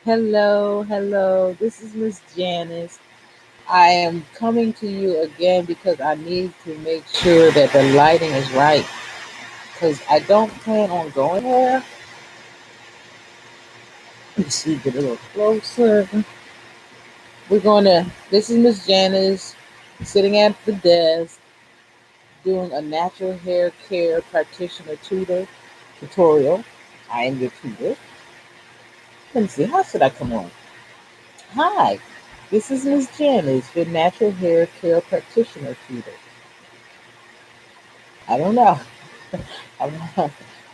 Hello, hello. This is Miss Janice. I am coming to you again because I need to make sure that the lighting is right. Because I don't plan on going there. Let's see, get a little closer. This is Miss Janice sitting at the desk doing a natural hair care practitioner tutorial. I am your tutor. Let me see, how should I come on? Hi, this is Ms. Janice, your natural hair care practitioner tutor. I don't know. I'm,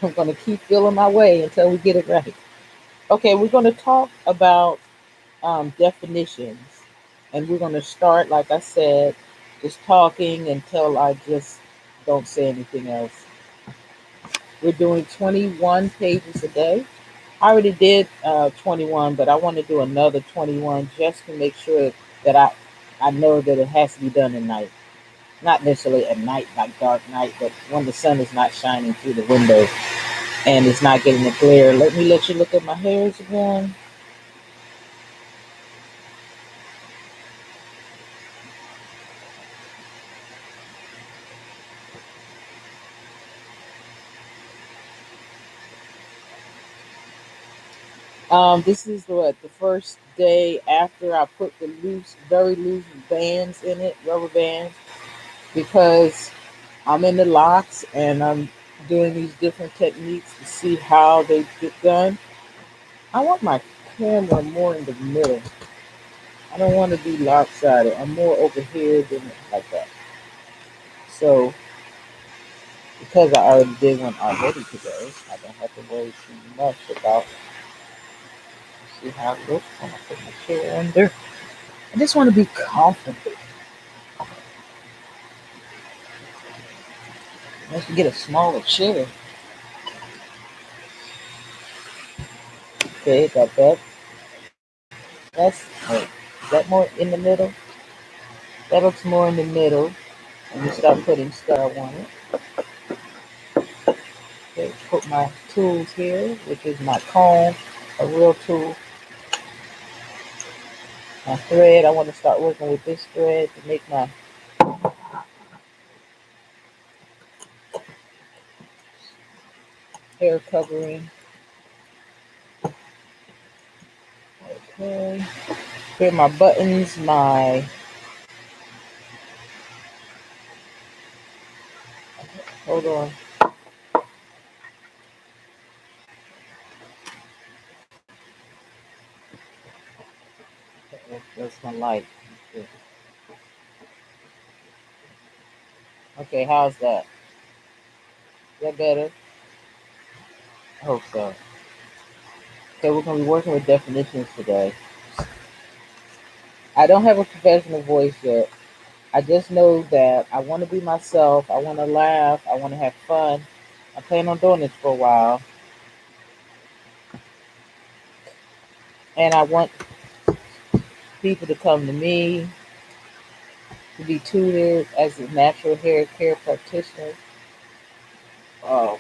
I'm going to keep feeling my way until we get it right. Okay, we're going to talk about definitions. And we're going to start, like I said, just talking until I just don't say anything else. We're doing 21 pages a day. I already did 21, but I want to do another 21 just to make sure that I know that it has to be done at night. Not necessarily at night, like dark night, but when the sun is not shining through the window and it's not getting the glare. Let you look at my hairs again. This is the first day after I put the very loose bands in it, rubber bands, because I'm in the locks and I'm doing these different techniques to see how they get done. I want my camera more in the middle. I don't want to be lopsided. I'm more over here than like that. So because I already did one already today, I don't have to worry too much about see how it looks when I put my chair under. I just want to be comfortable. Let's get a smaller chair. Okay, got that. That's wait, is that more in the middle? That looks more in the middle. And you start putting stuff on it. Okay, put my tools here, which is my comb, a real tool. My thread, I want to start working with this thread to make my hair covering. Okay. Here are my buttons, hold on. That's my light. Okay, how's that? Is that better? I hope so. Okay, we're going to be working with definitions today. I don't have a professional voice yet. I just know that I want to be myself. I want to laugh. I want to have fun. I plan on doing this for a while. And I want people to come to me to be tutored as a natural hair care practitioner. Um,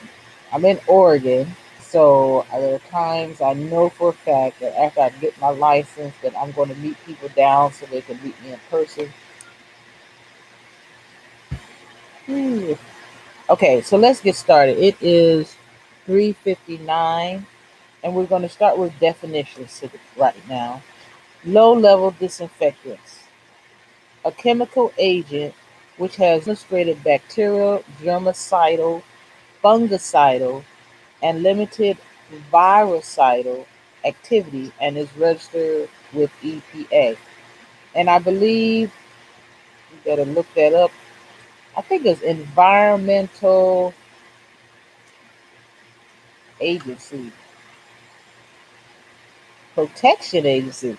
I'm in Oregon, so there are times I know for a fact that after I get my license that I'm going to meet people down so they can meet me in person. Ooh. Okay, so let's get started. It is 3:59, and we're going to start with definitions right now. Low-level disinfectants, a chemical agent which has demonstrated bacterial, germicidal, fungicidal, and limited virucidal activity and is registered with EPA. And I believe you better look that up. I think it's Environmental Agency, Protection Agency.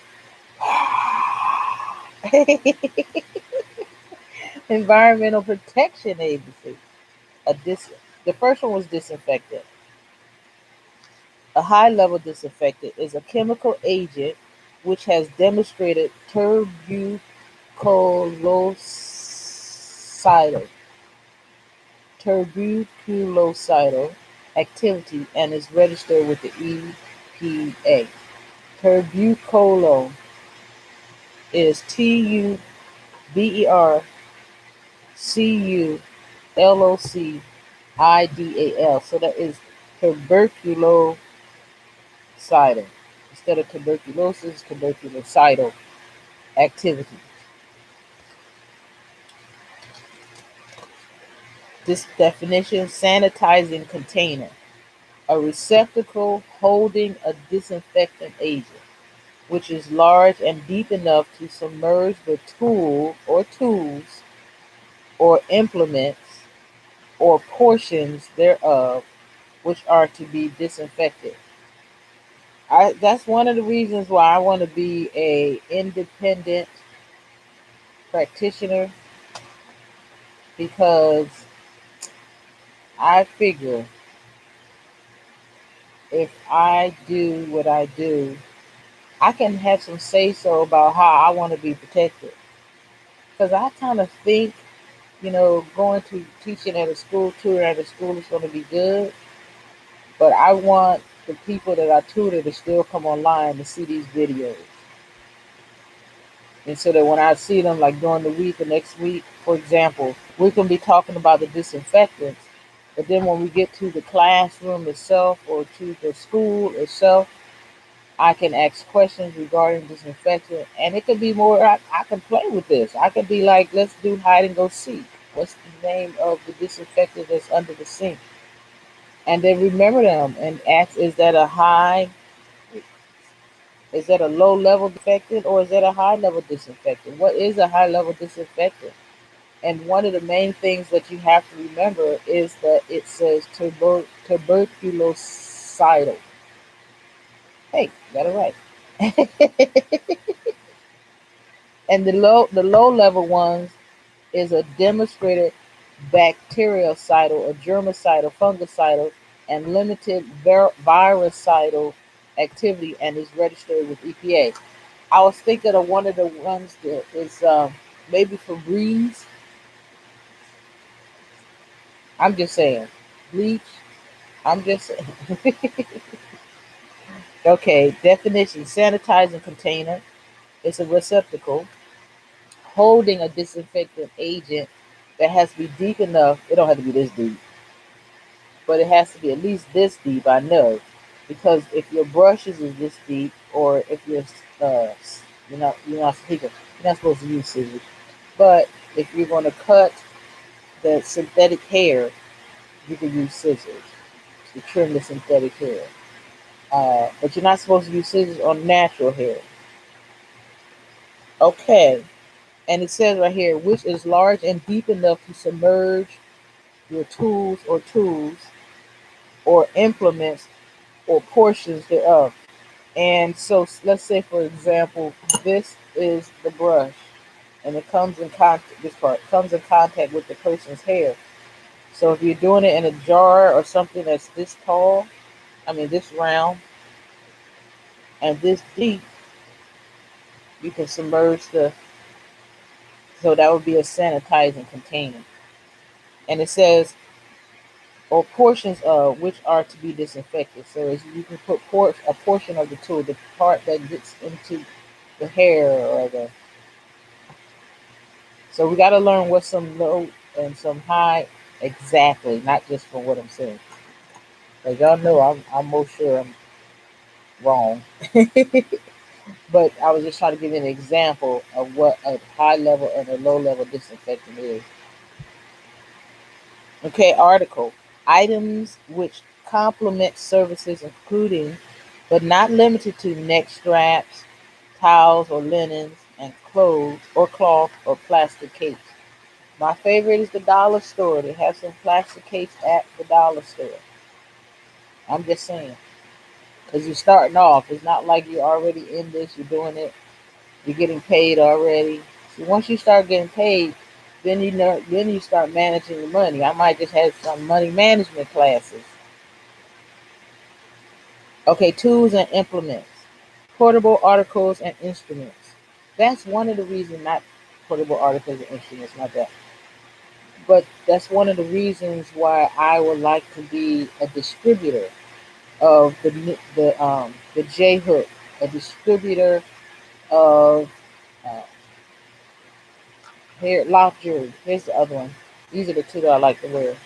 Environmental Protection Agency. A dis- the first one was disinfectant. A high level disinfectant is a chemical agent which has demonstrated tuberculosidal tuberculosidal activity and is registered with the Tuberculo is tuberculocidal. So that is tuberculocidal. Instead of tuberculosis, tuberculocidal activity. This definition: sanitizing container, a receptacle holding a disinfectant agent, which is large and deep enough to submerge the tool or tools or implements or portions thereof which are to be disinfected. That's one of the reasons why I want to be a independent practitioner, because I figure if I do what I do, I can have some say so about how I want to be protected. Because I kind of think, going to teaching at a school, tutoring at a school is going to be good, but I want the people that I tutor to still come online to see these videos. And so that when I see them, like during the week or next week, for example, we can be talking about the disinfectants, but then when we get to the classroom itself or to the school itself, I can ask questions regarding disinfectant, and it could be more. I can play with this. I could be like, let's do hide and go seek. What's the name of the disinfectant that's under the sink? And then remember them and ask, is that a low level disinfectant or is that a high level disinfectant? What is a high level disinfectant? And one of the main things that you have to remember is that it says tuberculocidal. Hey, got it right. And the low level ones is a demonstrated bactericidal, a germicidal, fungicidal, and limited virucidal activity, and is registered with EPA. I was thinking of one of the ones that is maybe Febreze. I'm just saying. Bleach. I'm just saying. Okay, definition: sanitizing container. It's a receptacle holding a disinfectant agent that has to be deep enough. It don't have to be this deep, but it has to be at least this deep. I know, because if your brushes is this deep, or if uh, you're not supposed to use scissors. But if you're going to cut the synthetic hair, you can use scissors to trim the synthetic hair. But you're not supposed to use scissors on natural hair. Okay, and it says right here, which is large and deep enough to submerge your tools or implements or portions thereof. And so let's say, for example, this is the brush, and it comes in contact. This part comes in contact with the person's hair. So if you're doing it in a jar or something that's this tall, I mean this round and this deep, you can submerge the. So that would be a sanitizing container. And it says, or portions of which are to be disinfected. So as you can put a portion of the tool, the part that gets into the hair or the. So we got to learn what's some low and some high exactly, not just for what I'm saying. Because y'all know I'm most sure I'm wrong. But I was just trying to give you an example of what a high level and a low level disinfectant is. Okay, article. Items which complement services including, but not limited to, neck straps, towels or linens, and clothes or cloth or plastic case. My favorite is the dollar store. They have some plastic case at the dollar store. I'm just saying. Because you're starting off. It's not like you're already in this, you're doing it, you're getting paid already. So once you start getting paid, then you start managing the money. I might just have some money management classes. Okay, tools and implements. Portable articles and instruments. That's one of the reasons, not portable articles and instruments, not that. But that's one of the reasons why I would like to be a distributor. of the J Hook, a distributor of uh, hair lock jewelry. Here's the other one. These are the two that I like to wear.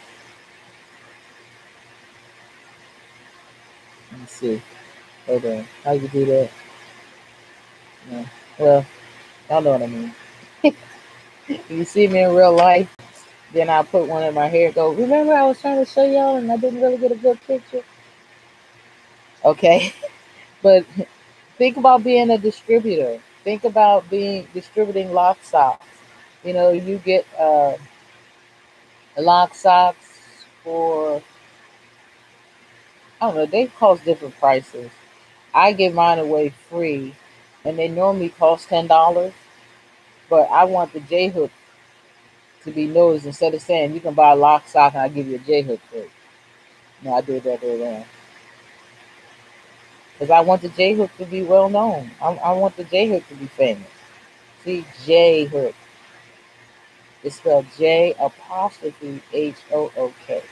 Let me see. Hold on. How you do that? Yeah. Well, y'all know what I mean. If you see me in real life, then I put one in my hair. Go. Remember, I was trying to show y'all, and I didn't really get a good picture. Okay, but think about being a distributor. Think about being distributing lock socks. You know, you get lock socks for, I don't know. They cost different prices. I give mine away free, and they normally cost $10. But I want the J hook to be noticed instead of saying you can buy a lock sock and I give you a J hook free. No, I do it the other way around because I want the J hook to be well known. I want the J hook to be famous. See, J hook. It's spelled J apostrophe HOOK.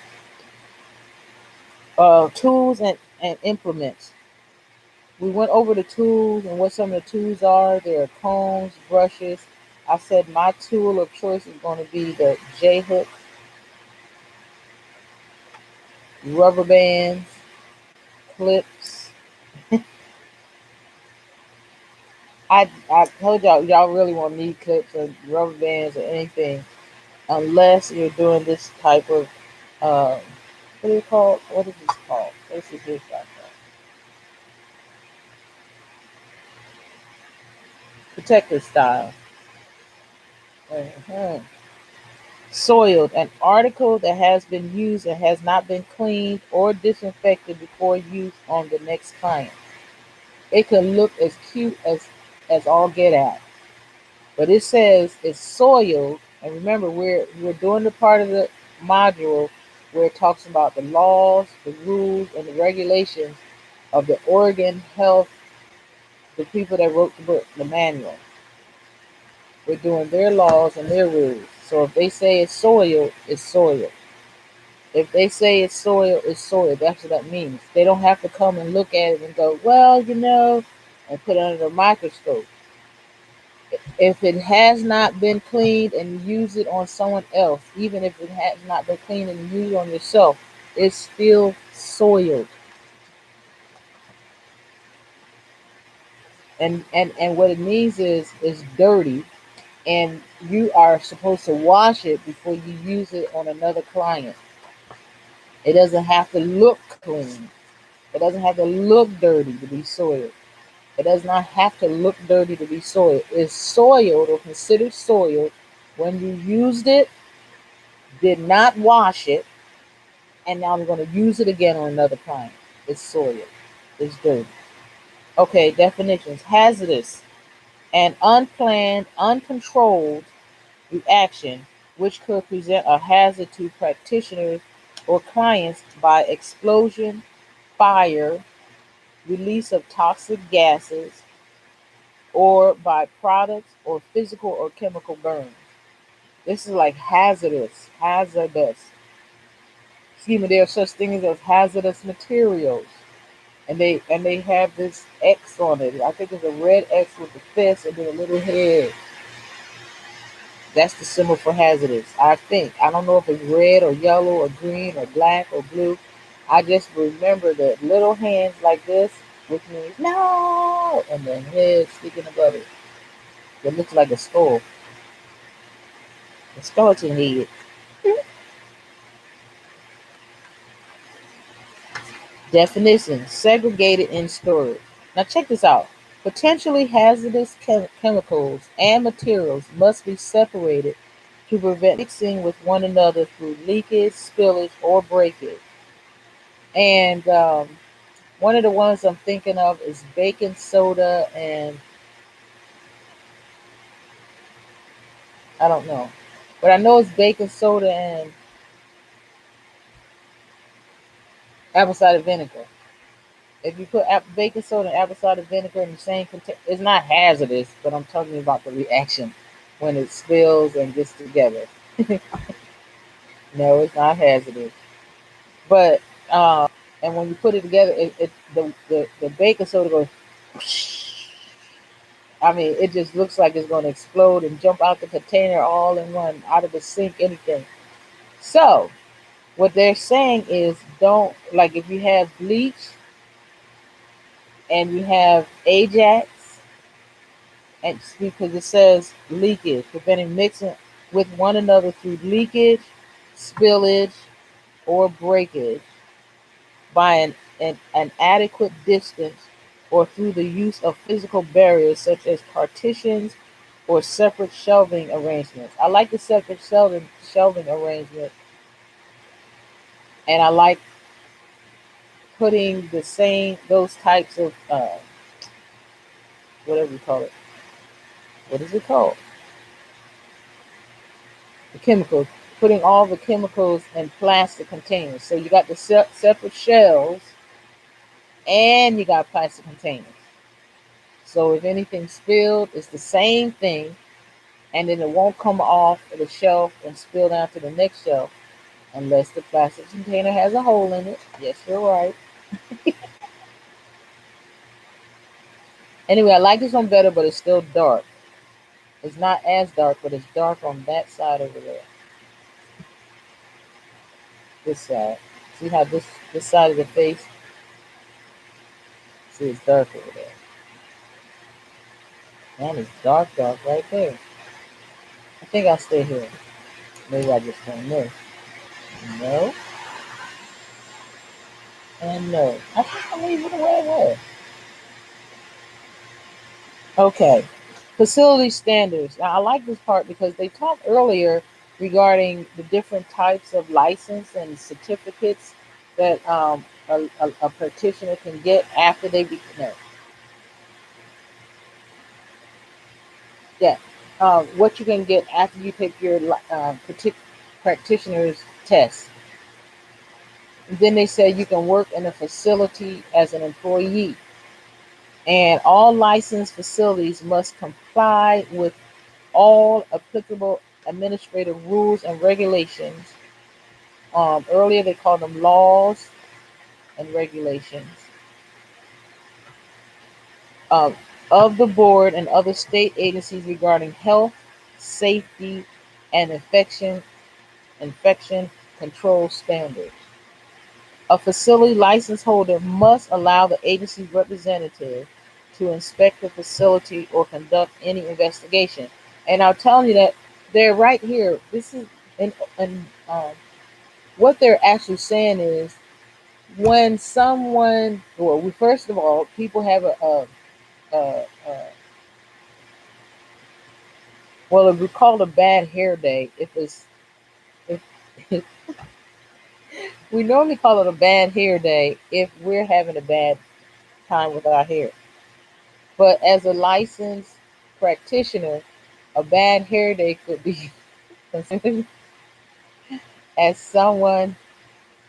Tools and implements. We went over the tools and what some of the tools are. There are combs, brushes. I said my tool of choice is going to be the J hook, rubber bands, clips. I told y'all really won't need clips or rubber bands or anything unless you're doing this type of um, what do you call, what is this called? This is this right now. Protective style. Mhm. Soiled, an article that has been used and has not been cleaned or disinfected before use on the next client. It can look as cute as all get out, but it says it's soiled. And remember, we're doing the part of the module where it talks about the laws, the rules, and the regulations of the Oregon Health, the people that wrote the book, the manual. We're doing their laws and their rules. So if they say it's soiled, it's soiled. If they say it's soil, it's soil. That's what that means. They don't have to come and look at it and go, well, and put it under the microscope. If it has not been cleaned and use it on someone else, even if it has not been cleaned and used on yourself, it's still soiled. And what it means is dirty, and you are supposed to wash it before you use it on another client. It doesn't have to look clean. It doesn't have to look dirty to be soiled. It does not have to look dirty to be soiled. It's soiled or considered soiled when you used it, did not wash it, and now I'm going to use it again on another client. It's soiled. It's dirty. Okay, definitions. Hazardous. An unplanned, uncontrolled reaction which could present a hazard to practitioners or clients by explosion, fire, release of toxic gases, or by products or physical or chemical burns. This is like hazardous. Excuse me, there are such things as hazardous materials. And they have this X on it. I think it's a red X with a fist and then a little head. That's the symbol for hazardous. I think. I don't know if it's red or yellow or green or black or blue. I just remember the little hands like this, which means no, and the head sticking above it. It looks like a skull. A skeleton head. Definition: segregated in storage. Now check this out. Potentially hazardous chemicals and materials must be separated to prevent mixing with one another through leakage, spillage, or breakage. And one of the ones I'm thinking of is baking soda and I don't know. But I know it's baking soda and apple cider vinegar. If you put baking soda and apple cider vinegar in the same container, it's not hazardous, but I'm talking about the reaction when it spills and gets together. No, it's not hazardous. But and when you put it together, the baking soda goes. Whoosh. I mean, it just looks like it's going to explode and jump out the container all in one, out of the sink, anything. So, what they're saying is don't, like, if you have bleach and you have Ajax, and because it says leakage, preventing mixing with one another through leakage, spillage, or breakage by an adequate distance or through the use of physical barriers such as partitions or separate shelving arrangements. I like the separate shelving arrangement, and I like putting the same those types of whatever you call it. What is it called? The chemicals. Putting all the chemicals in plastic containers. So you got the separate shelves, and you got plastic containers. So if anything spilled, it's the same thing, and then it won't come off of the shelf and spill down to the next shelf unless the plastic container has a hole in it. Yes, you're right. Anyway, I like this one better, but it's still dark. It's not as dark, but it's dark on that side over there. This side. See how this side of the face? See, it's dark over there. And it's dark right there. I think I'll stay here. Maybe I just don't know. No and no. I think I'll leave it the way it was. Okay. Facility standards. Now, I like this part because they talked earlier regarding the different types of license and certificates that a practitioner can get after they become. No, yeah. What you can get after you take your practitioner's test. And then they said you can work in a facility as an employee. And all licensed facilities must comply with all applicable administrative rules and regulations. Earlier, they called them laws and regulations um, of the board and other state agencies regarding health, safety, and infection control standards. A facility license holder must allow the agency's representative to inspect the facility or conduct any investigation. And I'll tell you that they're right here. This is and what they're actually saying is when someone, well, first of all, people have a well, it would be called a bad hair day if we normally call it a bad hair day if we're having a bad time with our hair. But as a licensed practitioner, a bad hair day could be considered as someone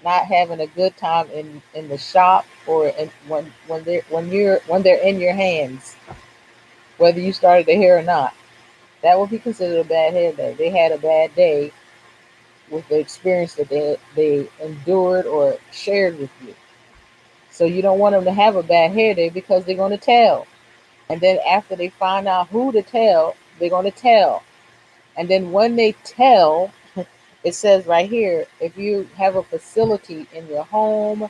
not having a good time in the shop or when they're in your hands, whether you started the hair or not. That would be considered a bad hair day. They had a bad day with the experience that they endured or shared with you. So you don't want them to have a bad hair day because they're going to tell. And then after they find out who to tell, they're going to tell. And then when they tell, it says right here, if you have a facility in your home,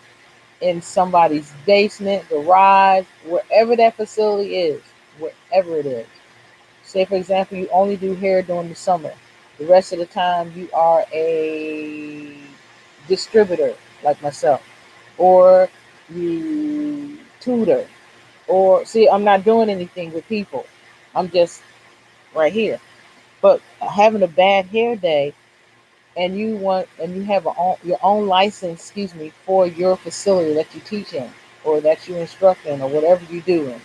in somebody's basement, garage, wherever that facility is, wherever it is. Say, for example, you only do hair during the summer. The rest of the time, you are a distributor like myself, or you tutor, or see, I'm not doing anything with people. I'm just right here. But having a bad hair day, and you have your own license, excuse me, for your facility that you teach in, or that you instruct in, or whatever you do in,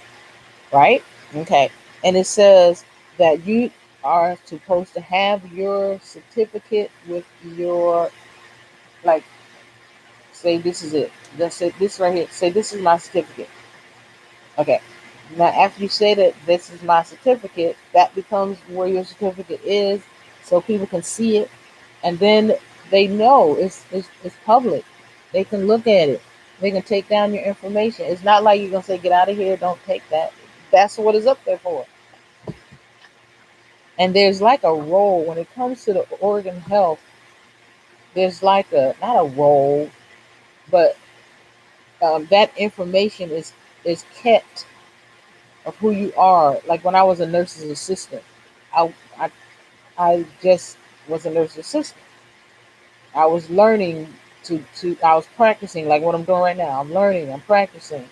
right? Okay. And it says that you are supposed to have your certificate with your, like, say this is it. Let's say this right here. Say this is my certificate. Okay. Now after you say that this is my certificate, that becomes where your certificate is, so people can see it, and then they know it's public. They can look at it. They can take down your information. It's not like you're gonna say, "Get out of here, don't take that." That's what it's up there for. And there's like a role when it comes to the organ health. There's like a not a role, but that information is kept of who you are. Like when I was a nurse's assistant, I I, I just was a nurse's assistant. I was learning to I was practicing like what I'm doing right now. I'm learning, I'm practicing.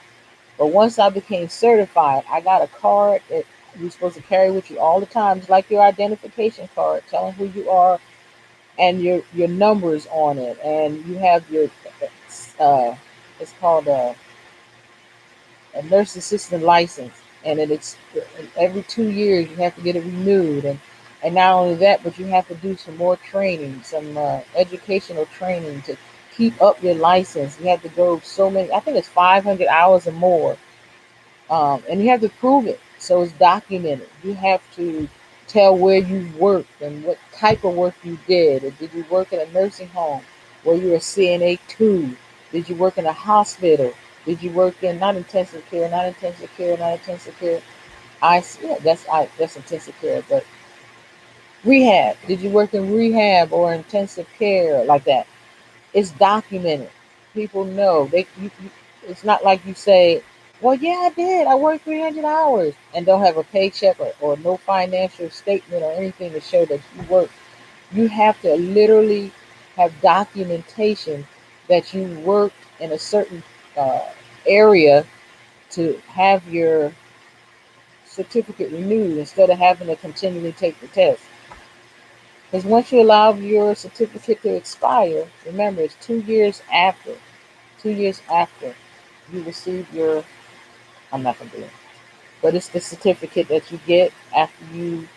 But once I became certified, I got a card that you're supposed to carry with you all the time. It's like your identification card, telling who you are and your numbers on it, and you have your uh, it's called a nurse assistant license, and it's every 2 years you have to get it renewed, and not only that, but you have to do some more training, some educational training to keep up your license. You have to go so many, I think it's 500 hours or more, and you have to prove it. So it's documented. You have to tell where you worked and what type of work you did. Or did you work in a nursing home? Were you a CNA two? Did you work in a hospital? Did you work in not intensive care, not intensive care, not intensive care? Yeah, that's intensive care, but rehab. Did you work in rehab or intensive care like that? It's documented. People know. It's not like you say, "Well, yeah, I did. I worked 300 hours," and don't have a paycheck or no financial statement or anything to show that you worked. You have to literally have documentation that you worked in a certain uh, area to have your certificate renewed instead of having to continually take the test. Because once you allow your certificate to expire, remember it's 2 years after. 2 years after you receive your, I'm not gonna do it, but it's the certificate that you get after you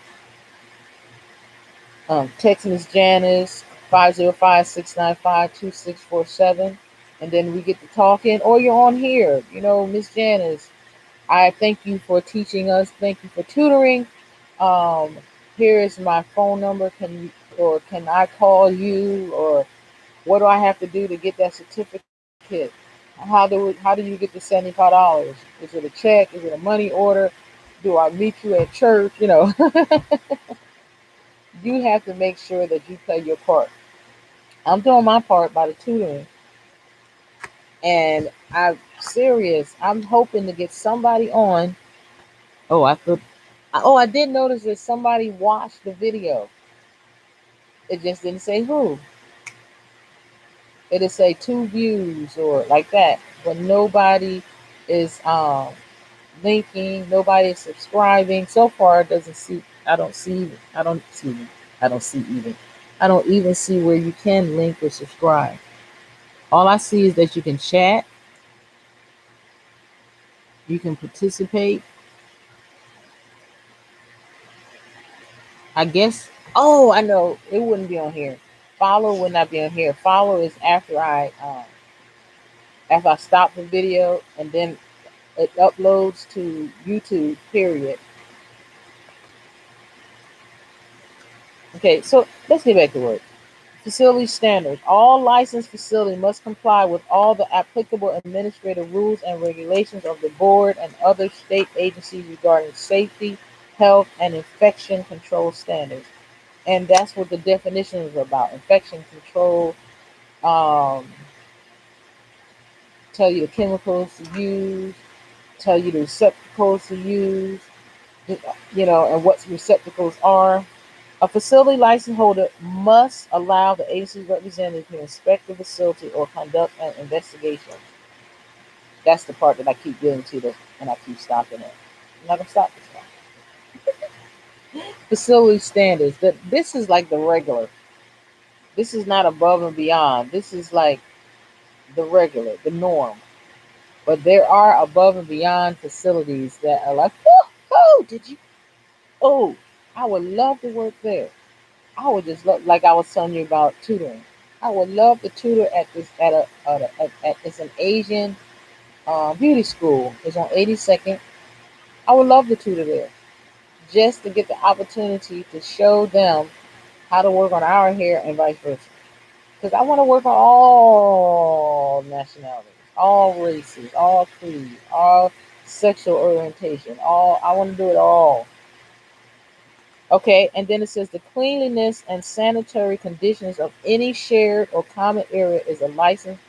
text Miss Janice 505-695-2647, and then we get to talking, or you're on here. Miss Janice, I thank you for teaching us. Thank you for tutoring. Um, Here is my phone number. Can I call you, or what do I have to do to get that certificate? How do you get the $75? Is it a check? Is it a money order? Do I meet you at church? You have to make sure that you play your part. I'm doing my part by the tutoring, and I'm serious. I'm hoping to get somebody on. Oh, I thought. Oh, I did notice that somebody watched the video. It just didn't say who. It'll say 2 views or like that, but nobody is linking. Nobody is subscribing. So far, it doesn't see. I don't see. I don't see. I don't see even. I don't even see where you can link or subscribe. All I see is that you can chat, you can participate. I guess. Oh, I know. It wouldn't be on here. Follow would not be on here. Follow is after I stop the video and then it uploads to YouTube. Period. Okay, so let's get back to work. Facility standards. All licensed facilities must comply with all the applicable administrative rules and regulations of the board and other state agencies regarding safety, health, and infection control standards. And that's what the definition is about. Infection control, um, tell you the chemicals to use, tell you the receptacles to use, and what receptacles are. A facility license holder must allow the agency's representative to inspect the facility or conduct an investigation. That's the part that I keep getting to, and I keep stopping it. I'm not gonna stop this time. Facility standards. This is like the regular. This is not above and beyond. This is like the regular, the norm. But there are above and beyond facilities that are like, did you? Oh, I would love to work there. I would just love, like I was telling you about tutoring. I would love to tutor at this at it's an Asian beauty school. It's on 82nd. I would love to tutor there just to get the opportunity to show them how to work on our hair and vice versa. Because I want to work on all nationalities. all races, all creeds, all sexual orientation, all. I want to do it all. Okay, and then it says the cleanliness and sanitary conditions of any shared or common area is a license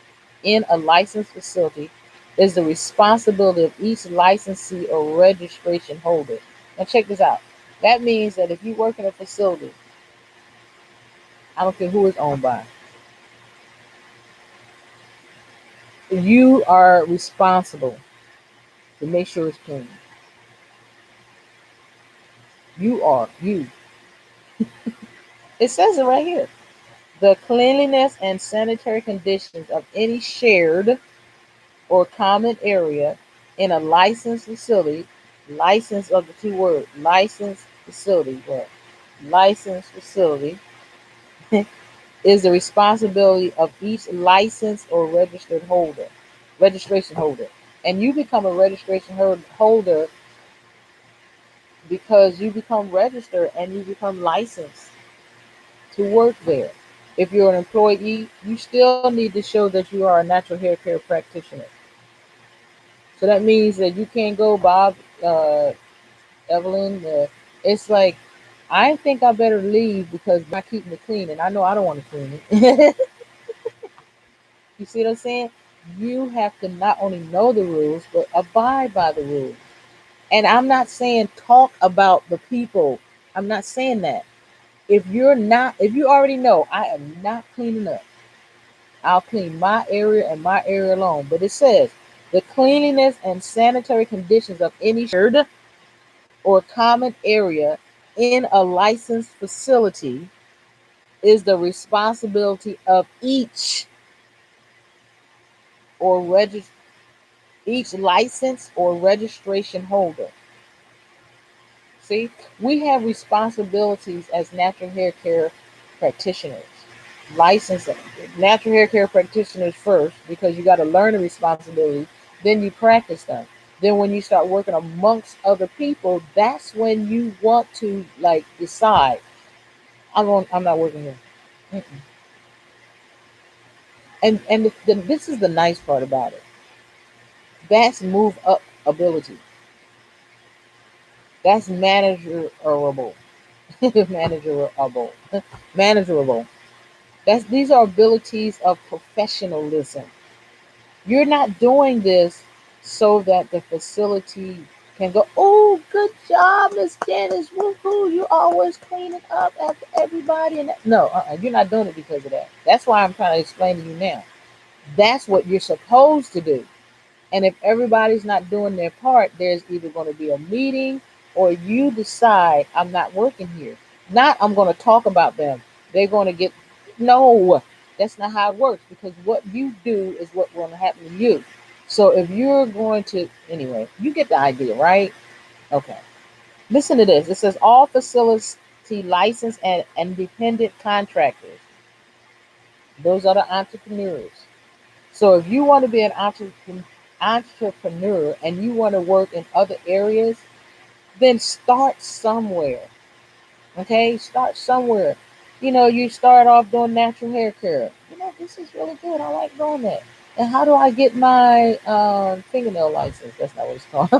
in a licensed facility is the responsibility of each licensee or registration holder. Now check this out. That means that if you work in a facility, I don't care who it's owned by, you are responsible to make sure it's clean. You are you. It says it right here. The cleanliness and sanitary conditions of any shared or common area in a licensed facility, license of the two words, licensed facility, what? Licensed facility is the responsibility of each licensed or registered holder, registration holder. And you become a registration holder because you become registered and you become licensed to work there. If you're an employee, you still need to show that you are a natural hair care practitioner. So that means that you can't go, Bob, Evelyn. It's like, I think I better leave because you're not keeping it clean, and I know I don't want to clean it. You see what I'm saying? You have to not only know the rules, but abide by the rules. And I'm not saying talk about the people. I'm not saying that. If you already know, I am not cleaning up. I'll clean my area and my area alone. But it says the cleanliness and sanitary conditions of any shared or common area in a licensed facility is the responsibility of or regis- each license or registration holder. See, we have responsibilities as natural hair care practitioners. Licensed natural hair care practitioners first because you got to learn the responsibilities, then you practice them. Then when you start working amongst other people, that's when you want to like decide I'm not working here. Mm-mm. This is the nice part about it. That's move up ability. That's managerable. managerable. Manageable. These are abilities of professionalism. You're not doing this so that the facility can go, oh, good job, Miss Janice. Woohoo, you always cleaning up after everybody. And no, you're not doing it because of that. That's why I'm trying to explain to you now. That's what you're supposed to do. And if everybody's not doing their part, there's either going to be a meeting or you decide I'm not working here. Not I'm going to talk about them. They're going to get no. That's not how it works because what you do is what will happen to you. So if you're going to anyway, you get the idea, right? Okay. Listen to this. It says all facility licensed and independent contractors. Those are the entrepreneurs. So if you want to be an entrepreneur and you want to work in other areas, then start somewhere. Okay, start somewhere. You start off doing natural hair care. This is really good. I like doing that. And how do I get my fingernail license? That's not what it's called.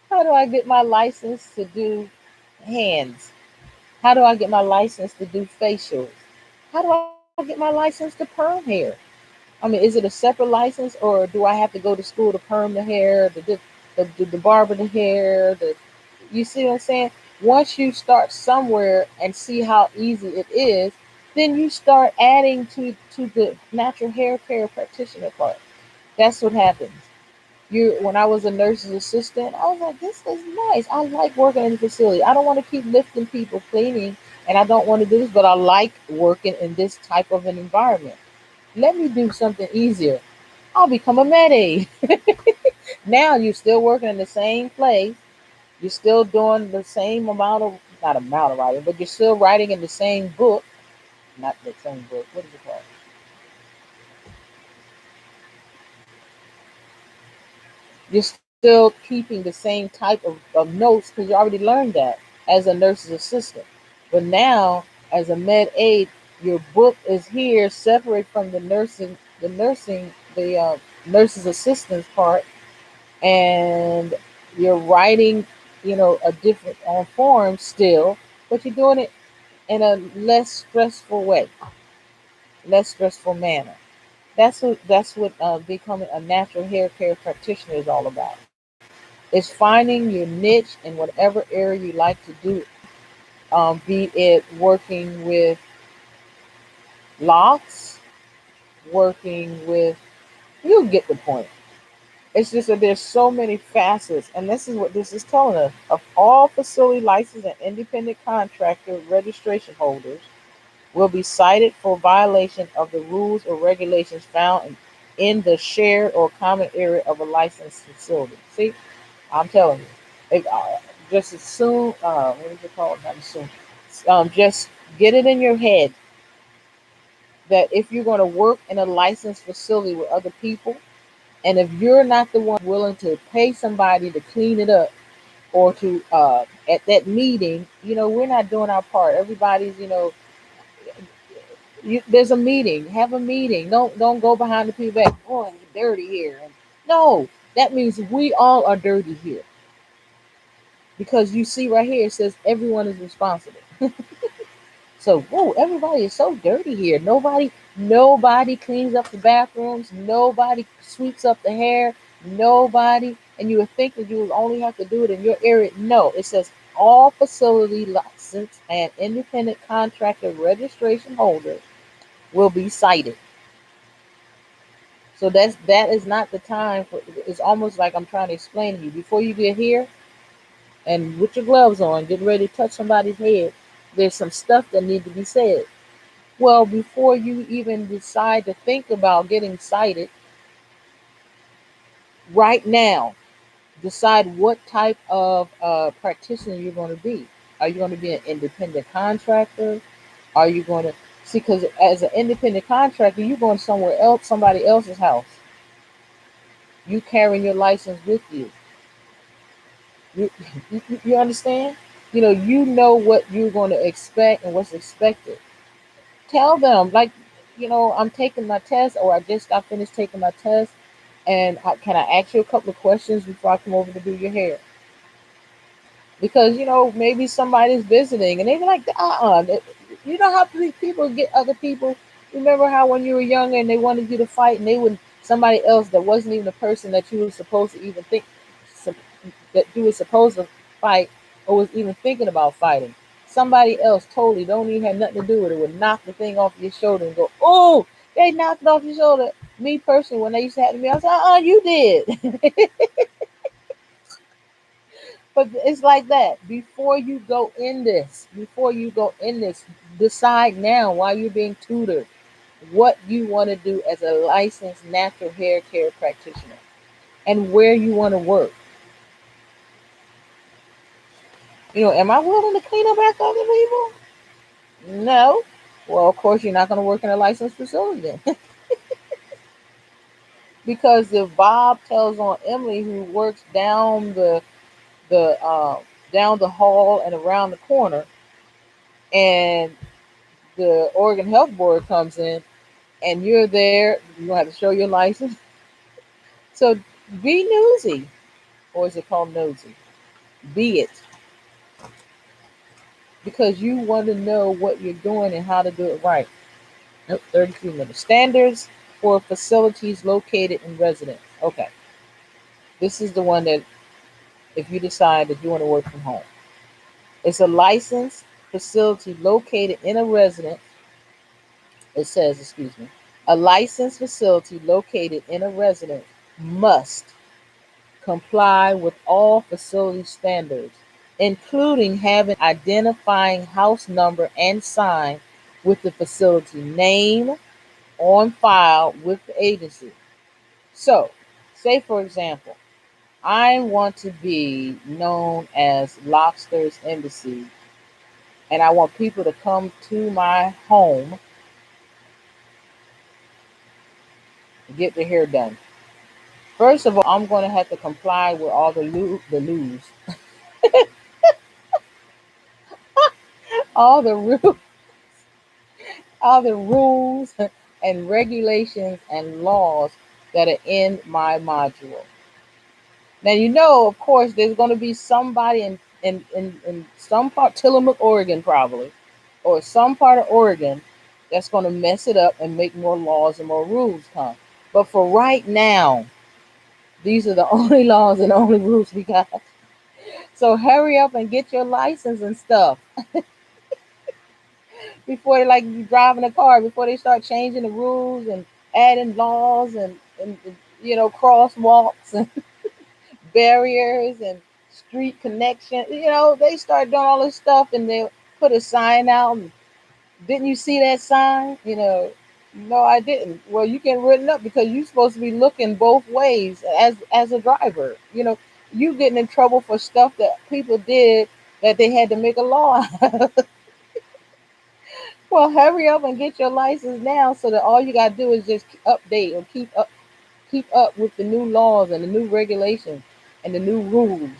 How do I get my license to do hands? How do I get my license to do facials? How do I get my license to perm hair? I mean, is it a separate license, or do I have to go to school to perm the hair, the barber the hair? You see what I'm saying? Once you start somewhere and see how easy it is, then you start adding to the natural hair care practitioner part. That's what happens. When I was a nurse's assistant, I was like, this is nice. I like working in the facility. I don't want to keep lifting people, cleaning, and I don't want to do this, but I like working in this type of an environment. Let me do something easier. I'll become a med aide. Now you're still working in the same place. You're still doing the same amount of, not amount of writing, but you're still writing in the same book. Not the same book. What is it called? You're still keeping the same type of notes because you already learned that as a nurse's assistant. But now, as a med aide, your book is here separate from the nursing the nursing, the nurse's assistance part, and you're writing, a different on form still, but you're doing it in a less stressful way, less stressful manner. That's what becoming a natural hair care practitioner is all about. It's finding your niche in whatever area you like to do it. Be it working with locks, working with, you get the point. It's just that there's so many facets, and this is what this is telling us. Of all facility license and independent contractor registration holders will be cited for violation of the rules or regulations found in the shared or common area of a licensed facility. See, I'm telling you, just as soon, what is it called? Not as soon. Just get it in your head that if you're going to work in a licensed facility with other people, and if you're not the one willing to pay somebody to clean it up or to at that meeting, we're not doing our part. Everybody's, there's a meeting. Have a meeting. Don't go behind the people back. Oh, it's dirty here. And no, that means we all are dirty here because you see right here it says everyone is responsible. So, whoa, everybody is so dirty here. Nobody cleans up the bathrooms. Nobody sweeps up the hair. Nobody. And you would think that you would only have to do it in your area. No, it says all facility license and independent contractor registration holders will be cited. So that is not the time for. It's almost like I'm trying to explain to you before you get here and with your gloves on, getting ready to touch somebody's head. There's some stuff that need to be said. Well, before you even decide to think about getting cited, right now, decide what type of practitioner you're going to be. Are you going to be an independent contractor? Are you going to see? Because as an independent contractor, you're going somewhere else, somebody else's house. You carrying your license with you. You, you understand? You know what you're going to expect and what's expected. Tell them, like, I'm taking my test, or I just got finished taking my test, and can I ask you a couple of questions before I come over to do your hair? Because maybe somebody's visiting and they be like, you know how people get other people. Remember how when you were younger and they wanted you to fight, and they would somebody else that wasn't even the person that you were supposed to even think that you were supposed to fight or was even thinking about fighting. Somebody else totally don't even have nothing to do with it would knock the thing off your shoulder and go, oh, they knocked it off your shoulder. Me personally, when they used to happen to me, I was like, you did. But it's like that. Before you go in this, decide now while you're being tutored what you want to do as a licensed natural hair care practitioner and where you want to work. Am I willing to clean up after other people? No. Well, of course, you're not going to work in a licensed facility then. Because if Bob tells on Emily, who works the down the hall and around the corner, and the Oregon Health Board comes in, and you're there, you have to show your license. So be nosy, or is it called nosy? Be it, because you want to know what you're doing and how to do it right. Nope, 32 minutes. Standards for facilities located in residence. Okay, this is the one that if you decide that you want to work from home, it's a licensed facility located in a residence. It says, excuse me, a licensed facility located in a residence must comply with all facility standards, including having identifying house number and sign with the facility name on file with the agency. So, say for example, I want to be known as Lobster's Embassy, and I want people to come to my home to get their hair done. First of all, I'm going to have to comply with all the rules, all the rules, all the rules and regulations and laws that are in my module. Now, of course, there's going to be somebody in some part, Tillamook, Oregon, probably, or some part of Oregon that's going to mess it up and make more laws and more rules come. But for right now, these are the only laws and only rules we got. So hurry up and get your license and stuff before, like, you driving a car, before they start changing the rules and adding laws and crosswalks and barriers and street connection. They start doing all this stuff and they put a sign out. And didn't you see that sign? No, I didn't. Well, you get written up because you're supposed to be looking both ways as a driver. You getting in trouble for stuff that people did that they had to make a law. Well, hurry up and get your license now so that all you gotta do is just update or keep up with the new laws and the new regulations and the new rules.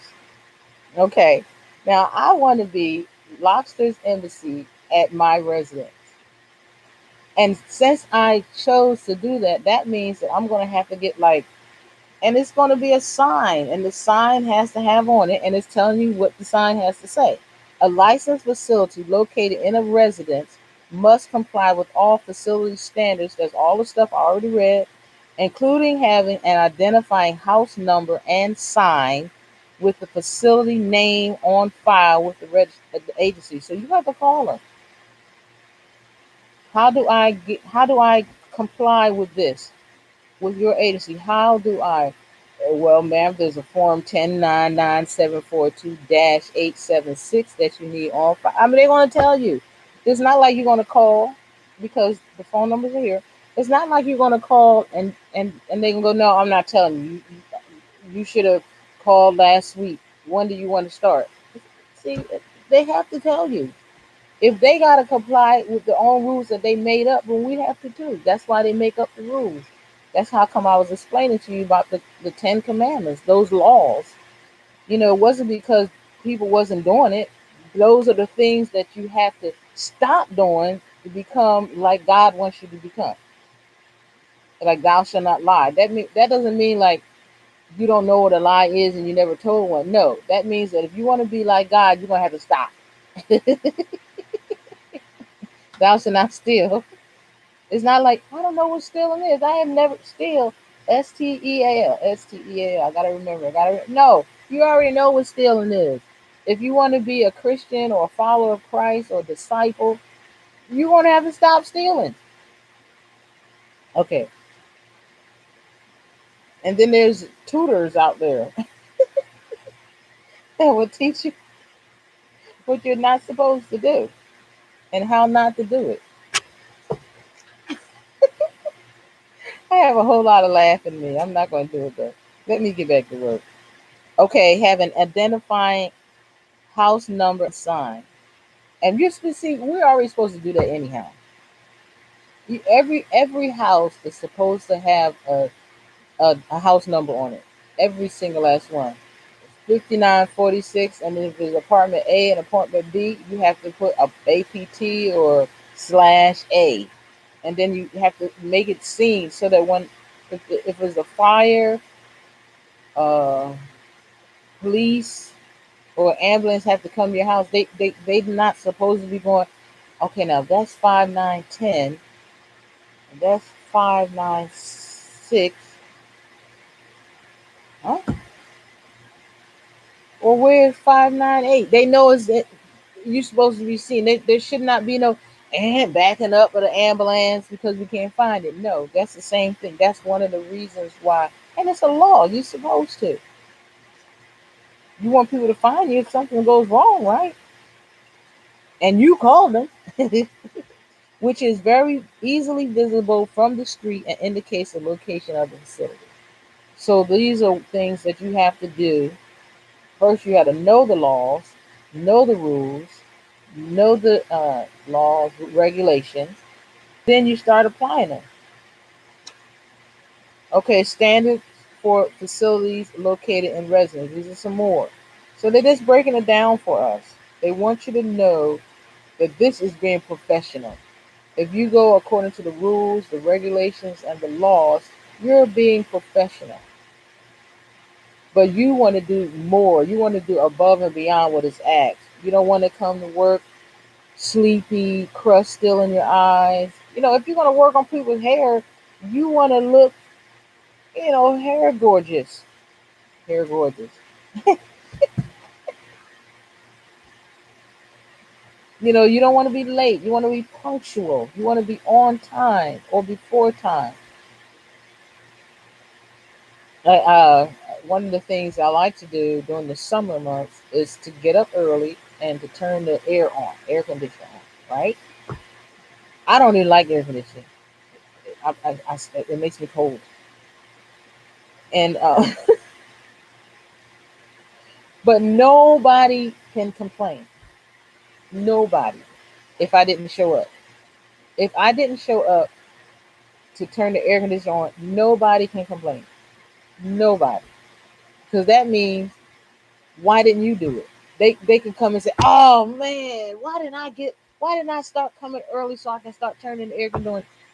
Okay. Now I want to be Lobster's Embassy at my residence. And since I chose to do that, that means that I'm going to have to get, like, and it's going to be a sign, and the sign has to have on it, and it's telling you what the sign has to say. A licensed facility located in a residence must comply with all facility standards. That's all the stuff I already read, including having an identifying house number and sign with the facility name on file with the agency. So you have to call them. How do I comply with this with your agency? How do I? Well, ma'am, there's a form 1099-742-876 that you need on file. I mean, they're going to tell you. It's not like you're going to call because the phone numbers are here. It's not like you're going to call and they can go, no, I'm not telling you. You should have called last week. When do you want to start? See, they have to tell you. If they gotta comply with their own rules that they made up, then we have to too. That's why they make up the rules. That's how come I was explaining to you about the Ten Commandments, those laws. It wasn't because people wasn't doing it. Those are the things that you have to stop doing to become like God wants you to become. Like thou shalt not lie. That doesn't mean like you don't know what a lie is and you never told one. No, that means that if you want to be like God, you're gonna have to stop. Thou shalt not steal. It's not like I don't know what stealing is. I have never steal. Steal. I gotta remember. No. You already know what stealing is. If you want to be a Christian or a follower of Christ or disciple, you're gonna have to stop stealing. Okay. And then there's tutors out there that will teach you what you're not supposed to do and how not to do it. I have a whole lot of laughing in me. I'm not gonna do it though. Let me get back to work. Okay, have an identifying house number and sign. And you see, we're already supposed to do that anyhow. Every house is supposed to have a house number on it. Every single last one. 5946, and then if there's apartment A and apartment B, you have to put a APT or /A, and then you have to make it seen so that when if there's a fire, uh, police or ambulance have to come to your house, they're not supposed to be going. Okay, now that's 5910. And that's 596. Huh? Or where's 598? They know it's that you're supposed to be seen. There should not be no and backing up with an ambulance because we can't find it. No, that's the same thing. That's one of the reasons why. And it's a law. You're supposed to. You want people to find you if something goes wrong, right? And you call them, which is very easily visible from the street and indicates the location of the facility. So these are things that you have to do. First, you have to know the laws, know the rules, know the laws, regulations. Then you start applying them. Okay, standards for facilities located in residence. These are some more. So they're just breaking it down for us. They want you to know that this is being professional. If you go according to the rules, the regulations, and the laws, you're being professional. But you want to do more. You want to do above and beyond what is asked. You don't want to come to work sleepy, crust still in your eyes. If you're going to work on people's hair, you want to look, hair gorgeous. Hair gorgeous. You don't want to be late. You want to be punctual. You want to be on time or before time. Uh, uh, One of the things I like to do during the summer months is to get up early and to turn the air conditioner on, right? I don't even like air conditioning. It makes me cold. And but nobody can complain. Nobody. If I didn't show up. If I didn't show up to turn the air conditioner on, nobody can complain. Nobody. Because that means, why didn't you do it? They can come and say, "Oh man, why didn't I start coming early so I can start turning the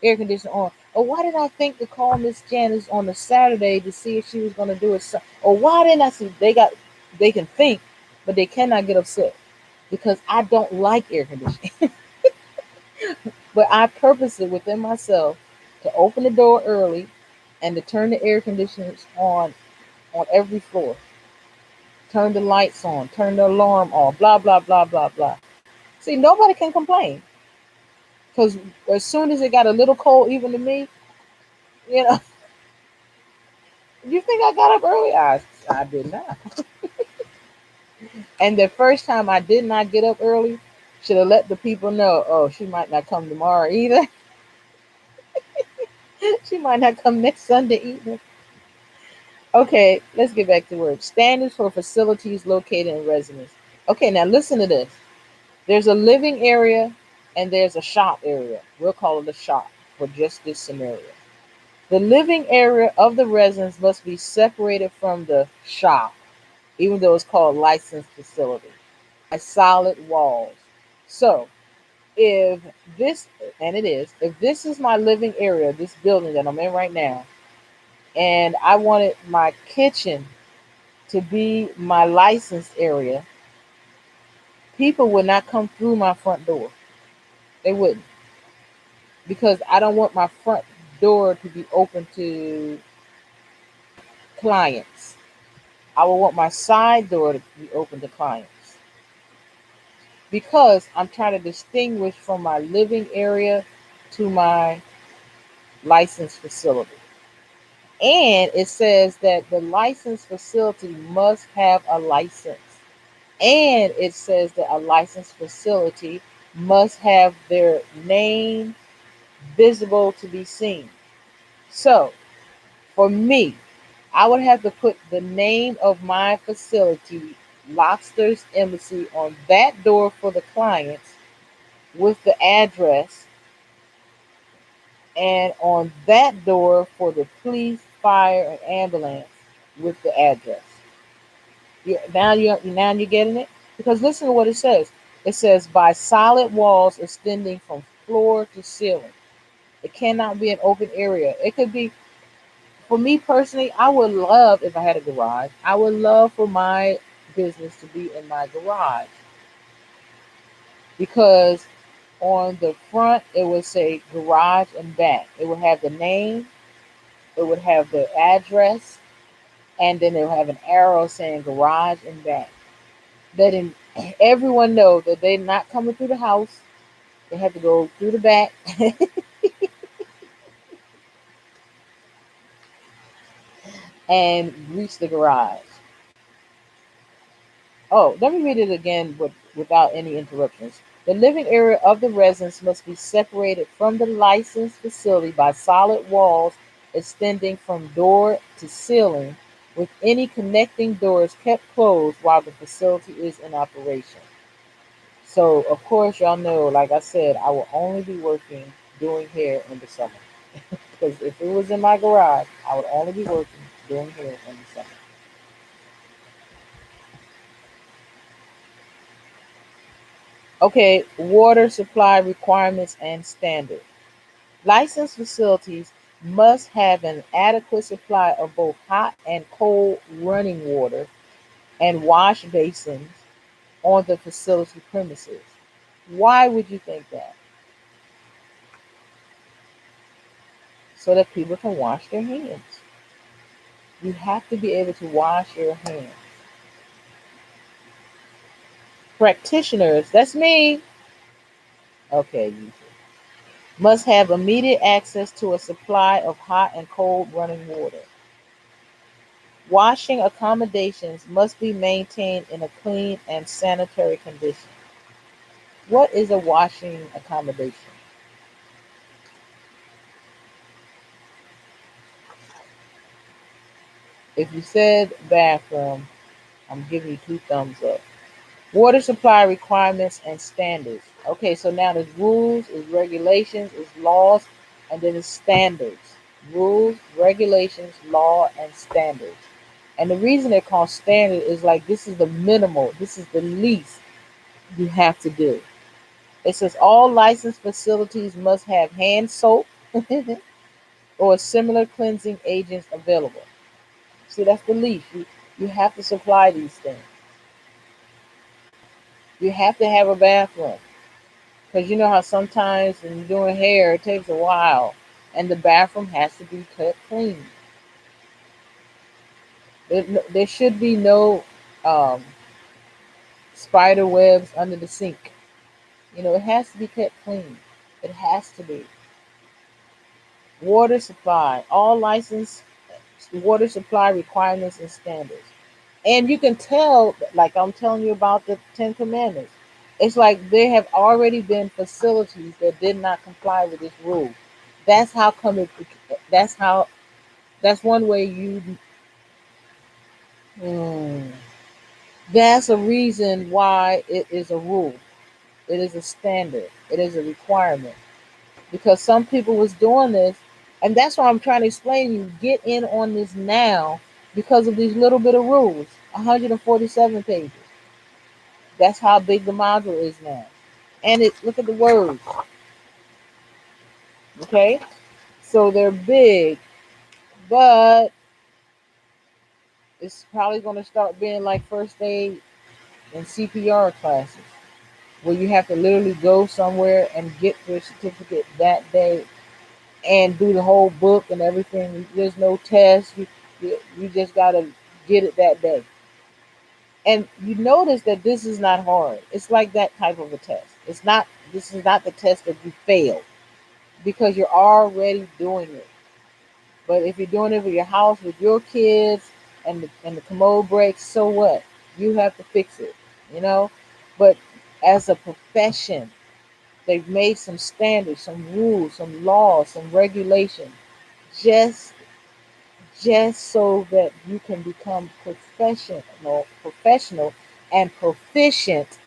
air conditioner on? Or why did I think to call Miss Janice on the Saturday to see if she was going to do it? Or why didn't I see?" They can think, but they cannot get upset because I don't like air conditioning. But I purpose it within myself to open the door early and to turn the air conditioners on every floor. Turn the lights on, turn the alarm off, blah, blah, blah, blah, blah. See, nobody can complain because as soon as it got a little cold, even to me, you know, you think I got up early? I did not. And the first time I did not get up early, should have let the people know, oh, she might not come tomorrow either. She might not come next Sunday either. Okay, let's get back to work. Standards for facilities located in residence. Okay, now listen to this. There's a living area and there's a shop area. We'll call it a shop for just this scenario. The living area of the residence must be separated from the shop, even though it's called licensed facility, by solid walls. So if this, and it is, if this is my living area, this building that I'm in right now, and I wanted my kitchen to be my licensed area, people would not come through my front door. They wouldn't, because I don't want my front door to be open to clients. I will want my side door to be open to clients because I'm trying to distinguish from my living area to my licensed facility. And it says that the licensed facility must have a license. And it says that a licensed facility must have their name visible to be seen. So for me, I would have to put the name of my facility, Lobster's Embassy, on that door for the clients with the address, and on that door for the police, fire, and ambulance with the address. Now you're getting it? Because listen to what it says. It says by solid walls extending from floor to ceiling. It cannot be an open area. It could be, for me personally, I would love if I had a garage. I would love for my business to be in my garage because on the front it would say garage and back. It would have the name, it would have the address, and then it would have an arrow saying garage and back. Letting everyone know that they're not coming through the house. They have to go through the back and reach the garage. Oh, let me read it again without any interruptions. The living area of the residence must be separated from the licensed facility by solid walls extending from door to ceiling, with any connecting doors kept closed while the facility is in operation. So, of course, y'all know, like I said, I will only be working doing hair in the summer. Because if it was in my garage, I would only be working doing hair in the summer. Okay, water supply requirements and standards. Licensed facilities must have an adequate supply of both hot and cold running water and wash basins on the facility premises. Why would you think that? So that people can wash their hands. You have to be able to wash your hands. Practitioners, that's me. Okay, you must have immediate access to a supply of hot and cold running water. Washing accommodations must be maintained in a clean and sanitary condition. What is a washing accommodation? If you said bathroom, I'm giving you two thumbs up. Water supply requirements and standards. Okay, so now there's rules, there's regulations, there's laws, and then there's standards. Rules, regulations, law, and standards. And the reason they're called standard is like this is the minimal, this is the least you have to do. It says all licensed facilities must have hand soap or similar cleansing agents available. See, that's the least. You have to supply these things. You have to have a bathroom. Because you know how sometimes when you're doing hair, it takes a while. And the bathroom has to be kept clean. There should be no um, spider webs under the sink. You know, it has to be kept clean. It has to be. Water supply. All licensed water supply requirements and standards. And you can tell, like I'm telling you about the Ten Commandments, it's like there have already been facilities that did not comply with this rule. That's how come it. That's how. That's one way you. Hmm, that's a reason why it is a rule. It is a standard. It is a requirement because some people was doing this, and that's why I'm trying to explain to you. Get in on this now because of these little bit of rules. 147 pages. That's how big the module is now. And it look at the words, okay? So they're big, but it's probably going to start being like first aid and CPR classes where you have to literally go somewhere and get your certificate that day and do the whole book and everything. There's no test. You just got to get it that day. And you notice that this is not hard. It's like that type of a test. It's not, this is not the test that you fail because you're already doing it. But if you're doing it with your house, with your kids, and the commode breaks, so what? You have to fix it, you know. But as a profession, they've made some standards, some rules, some laws, some regulations, just just so that you can become professional, and proficient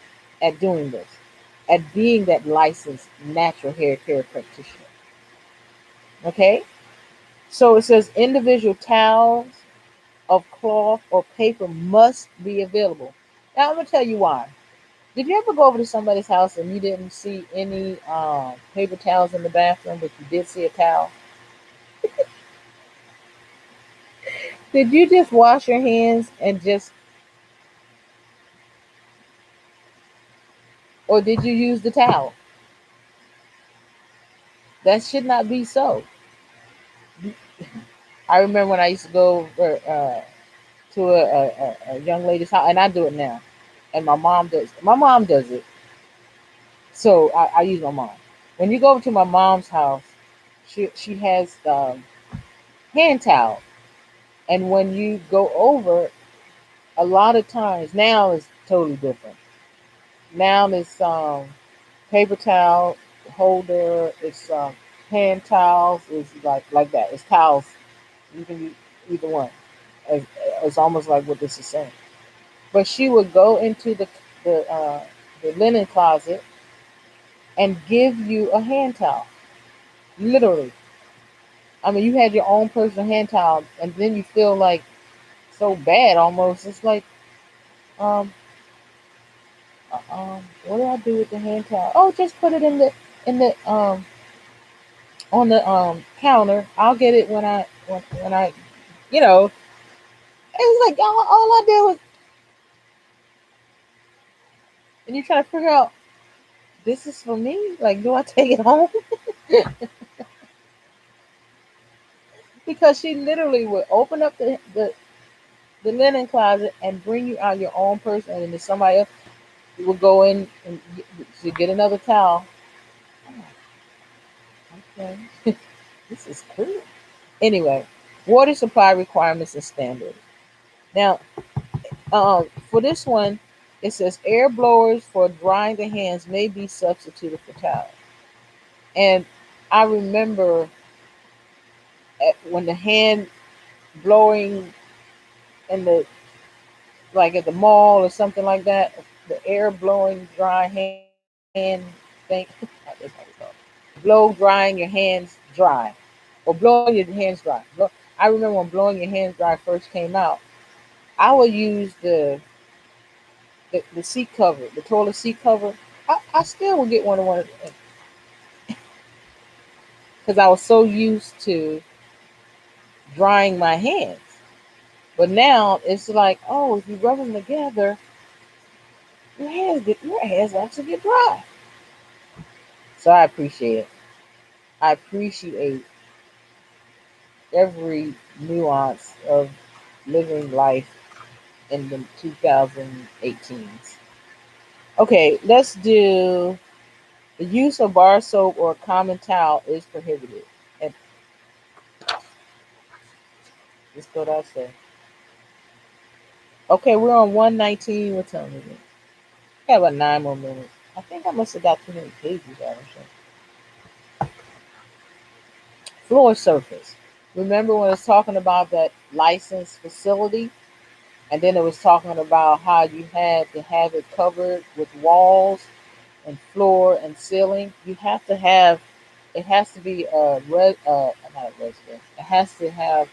at doing this, at being that licensed natural hair care practitioner. Okay, so it says individual towels of cloth or paper must be available. Now I'm gonna tell you why. Did you ever go over to somebody's house and you didn't see any paper towels in the bathroom, but you did see a towel? Did you just wash your hands and just, or did you use the towel? That should not be so. I remember when I used to go to a young lady's house, and I do it now, and my mom does. My mom does it, so I use my mom. When you go over to my mom's house, she has hand towel, and when you go over, a lot of times now it's totally different. Now it's paper towel holder. It's hand towels. It's like that. It's towels. You can use either one. It's, it's almost like what this is saying. But she would go into the the linen closet and give you a hand towel. Literally. I mean, you had your own personal hand towel, and then you feel like so bad almost. It's like, um, What do I do with the hand towel? Oh, just put it in the on the counter. I'll get it when I you know. It was like all I did was, and you try to figure out this is for me. Like, do I take it home? Because she literally would open up the linen closet and bring you out your own purse, and then somebody else would go in and to get another towel. I'm like, okay, this is cool. Anyway, water supply requirements and standards. Now, for this one, it says air blowers for drying the hands may be substituted for towels. And I remember when the hand blowing in the like at the mall or something like that, the air blowing dry hand thing. What they call it. Blow drying your hands dry, or blowing your hands dry. I remember when blowing your hands dry first came out. I would use the seat cover, the toilet seat cover. I still would get one because I was so used to drying my hands. But now it's like, oh, if you rub them together, your hands actually get dry. So I appreciate it. I appreciate every nuance of living life in the 2018s. Okay, let's do the use of bar soap or common towel is prohibited. And let's go downstairs. Okay, we're on 119. What time is it? I have about 9 more minutes. I think I must have got too many pages out or something. Floor surface. Remember when I was talking about that licensed facility? And then it was talking about how you had to have it covered with walls and floor and ceiling. You have to have, it has to be not a residence. It has to have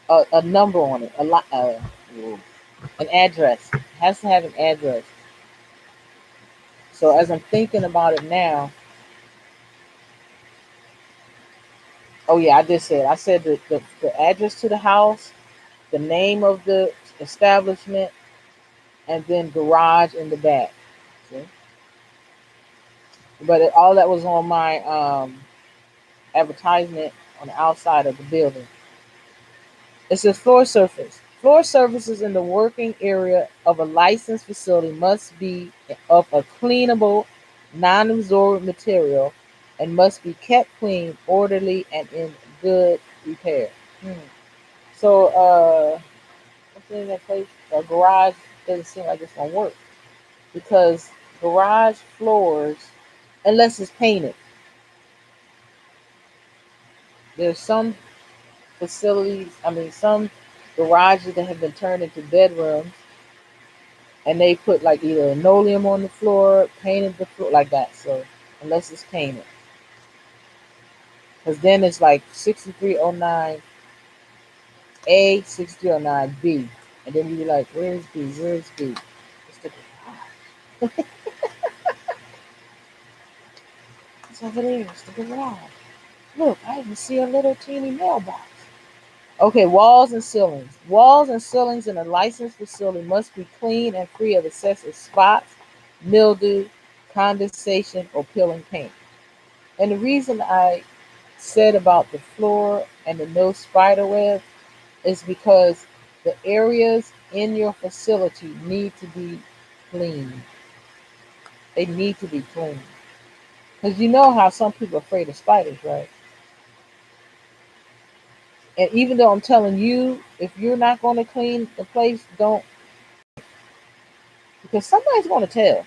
a number on it, an address. It has to have an address. So as I'm thinking about it now, oh yeah, I did say it. I said the address to the house, the name of the establishment, and then garage in the back. See? But all that was on my advertisement on the outside of the building. It says floor surface. Floor surfaces in the working area of a licensed facility must be of a cleanable, non-absorbent material and must be kept clean, orderly, and in good repair. Hmm. So, what's in that place? A garage doesn't seem like it's gonna work because garage floors, unless it's painted, there's some facilities. I mean, some garages that have been turned into bedrooms, and they put like either linoleum on the floor, painted the floor like that. So unless it's painted, because then it's like 6309 A, 6309 B, and then you be like, where's B? Where's B? It's the garage. It's over there. It's the garage. Look, I even see a little teeny mailbox. Okay, walls and ceilings. Walls and ceilings in a licensed facility must be clean and free of excessive spots, mildew, condensation, or peeling paint. And the reason I said about the floor and the no spider web is because the areas in your facility need to be clean. They need to be clean. Because you know how some people are afraid of spiders, right? And even though I'm telling you, if you're not going to clean the place, don't, because somebody's going to tell.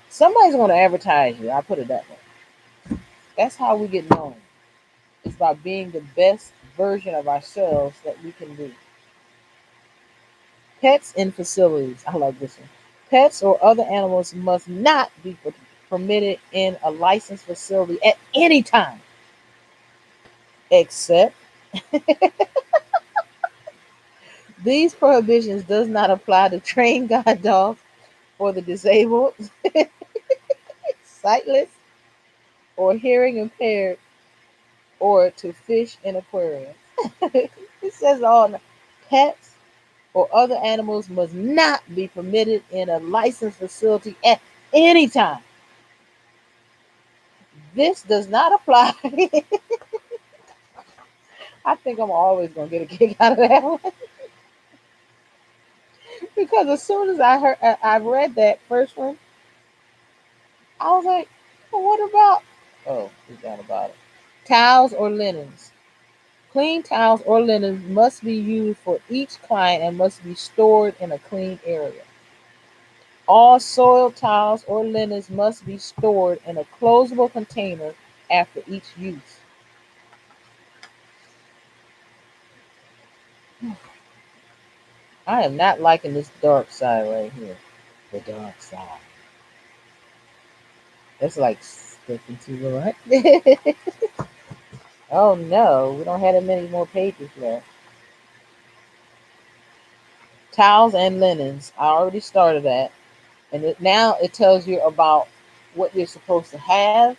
Somebody's going to advertise you. I put it that way. That's how we get known. It's by being the best version of ourselves that we can be. Pets in facilities. I like this one. Pets or other animals must not be permitted in a licensed facility at any time, except These prohibitions does not apply to trained guide dogs for the disabled, sightless, or hearing impaired, or to fish in aquariums. It says all pets or other animals must not be permitted in a licensed facility at any time. This does not apply. I think I'm always gonna get a kick out of that one because as soon as I read that first one, I was like, well, what about? Oh, we got about it. Towels or linens. Clean towels or linens must be used for each client and must be stored in a clean area. All soiled towels or linens must be stored in a closable container after each use. I am not liking this dark side right here. The dark side. It's like sticking to the right. Oh no, we don't have that many more pages left. Towels and linens. I already started that. And now it tells you about what you're supposed to have.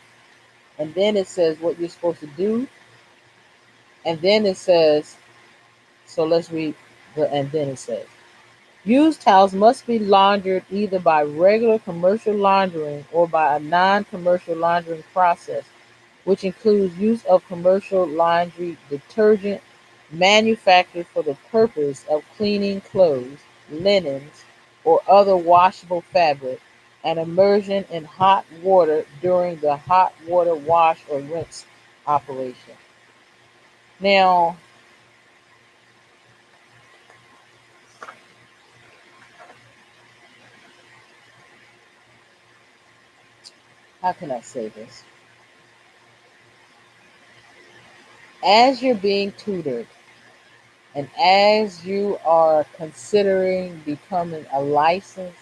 And then it says what you're supposed to do. And then it says, so let's read and then it says, used towels must be laundered either by regular commercial laundering or by a non commercial laundering process, which includes use of commercial laundry detergent manufactured for the purpose of cleaning clothes, linens, or other washable fabric, and immersion in hot water during the hot water wash or rinse operation. Now, how can I say this? As you're being tutored and as you are considering becoming a licensed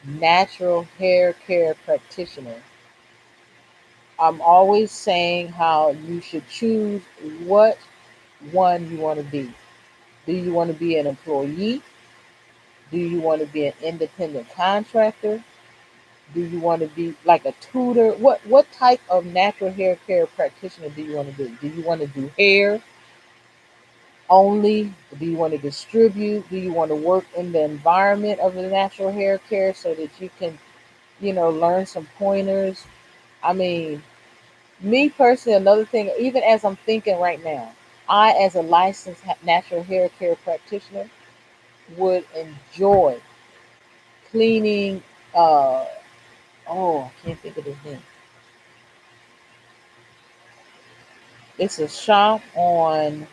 natural hair care practitioner, I'm always saying how you should choose what one you want to be. Do you want to be an employee? Do you want to be an independent contractor? Do you want to be like a tutor? What type of natural hair care practitioner do you want to be? Do you want to do hair only? Do you want to distribute? Do you want to work in the environment of the natural hair care so that you can, learn some pointers? I mean, me personally, another thing, even as I'm thinking right now, I, as a licensed natural hair care practitioner, would enjoy cleaning. Uh, oh, I can't think of his name. It's a shop on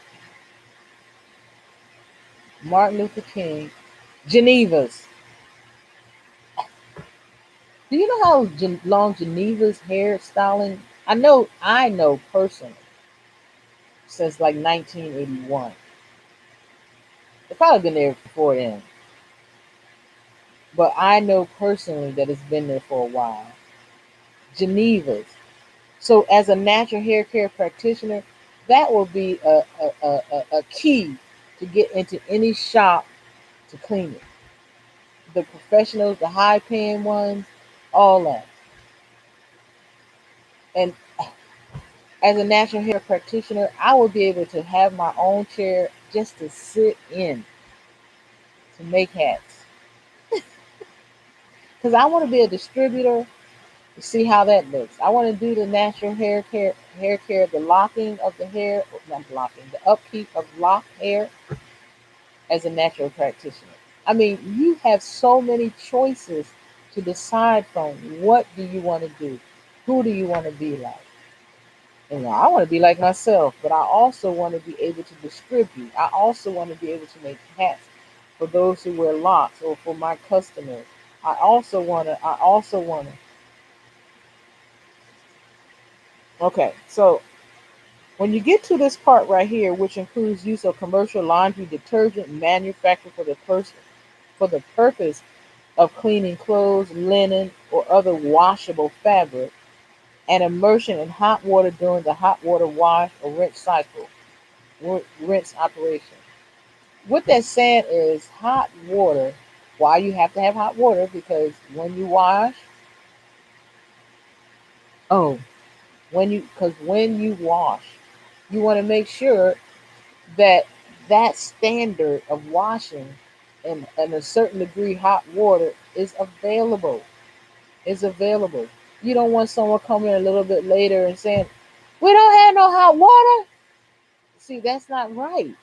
Martin Luther King, Geneva's. Do you know how long Geneva's hair styling? I know personally since like 1981. They've probably been there before then, but I know personally that it's been there for a while. Geneva's. So, as a natural hair care practitioner, that will be a key to get into any shop to clean it. The professionals, the high paying ones, all that. And as a natural hair practitioner, I will be able to have my own chair just to sit in to make hats. Because I want to be a distributor to see how that looks. I want to do the natural hair care, the locking of the hair, not locking, the upkeep of locked hair as a natural practitioner. I mean, you have so many choices to decide from. What do you want to do? Who do you want to be like? And I want to be like myself, but I also want to be able to distribute. I also want to be able to make hats for those who wear locks or for my customers. I also want to. Okay, so when you get to this part right here, which includes use of commercial laundry detergent manufactured for the purpose of cleaning clothes, linen, or other washable fabric, and immersion in hot water during the hot water wash or rinse operation. What that's saying is hot water. Why you have to have hot water? Because when you wash, oh, when you wash, you want to make sure that that standard of washing and a certain degree hot water is available. Is available. You don't want someone coming a little bit later and saying, "We don't have no hot water." See, that's not right.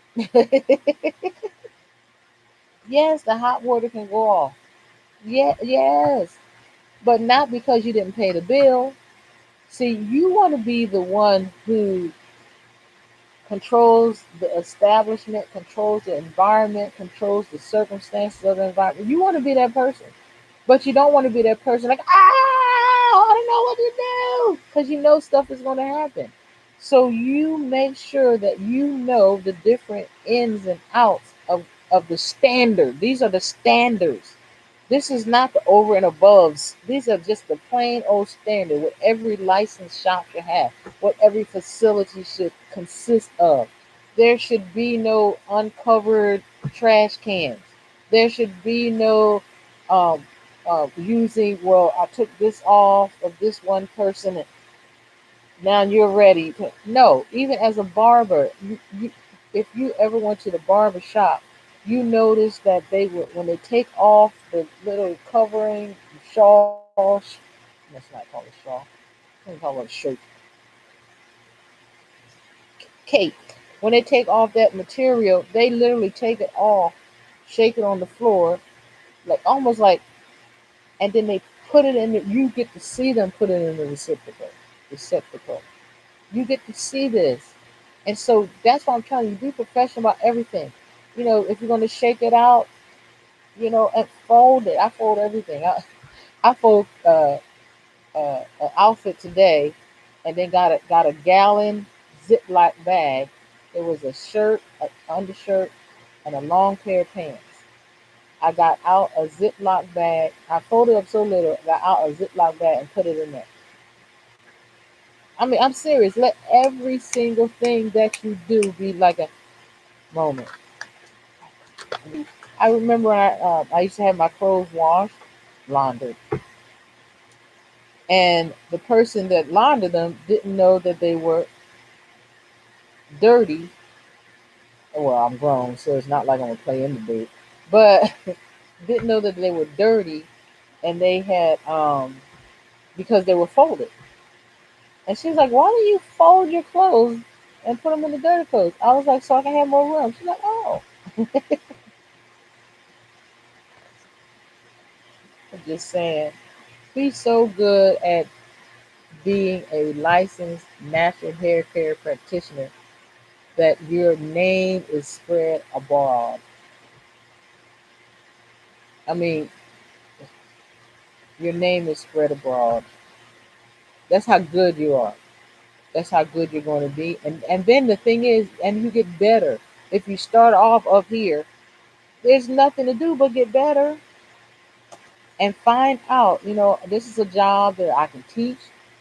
Yes, the hot water can go off. Yeah, yes, but not because you didn't pay the bill. See, you want to be the one who controls the establishment, controls the environment, controls the circumstances of the environment. You want to be that person, but you don't want to be that person like, I don't know what to do, because you know stuff is going to happen. So you make sure that you know the different ins and outs of the standard. These are the standards. This is not the over and aboves. These are just the plain old standard, what every licensed shop should have, what every facility should consist of. There should be no uncovered trash cans. There should be no um, using, well, I took this off of this one person and now you're ready. No, even as a barber, if you ever went to the barber shop, you notice that they would, when they take off the little covering shawl, let's not call it shawl, let me call it a shirt, cape. When they take off that material, they literally take it off, shake it on the floor, like almost like, and then they put it in. You get to see them put it in the receptacle. Receptacle. You get to see this. And so that's why I'm telling you, be professional about everything. If you're going to shake it out, and fold it. I fold everything. I fold an outfit today, and then got a gallon Ziploc bag. It was a shirt, an undershirt, and a long pair of pants. I got out a Ziploc bag. I folded up so little, got out a Ziploc bag and put it in there. I mean, I'm serious. Let every single thing that you do be like a moment. I remember I used to have my clothes washed, laundered, and the person that laundered them didn't know that they were dirty. Well, I'm grown, so it's not like I'm gonna play in the date, but didn't know that they were dirty, and they had because they were folded. And she's like, "Why don't you fold your clothes and put them in the dirty clothes?" I was like, "So I can have more room." She's like, "Oh." I'm just saying, be so good at being a licensed natural hair care practitioner that your name is spread abroad. I mean, your name is spread abroad. That's how good you are. That's how good you're going to be. And then the thing is, and you get better. If you start off up here, there's nothing to do but get better and find out. This is a job that I can teach.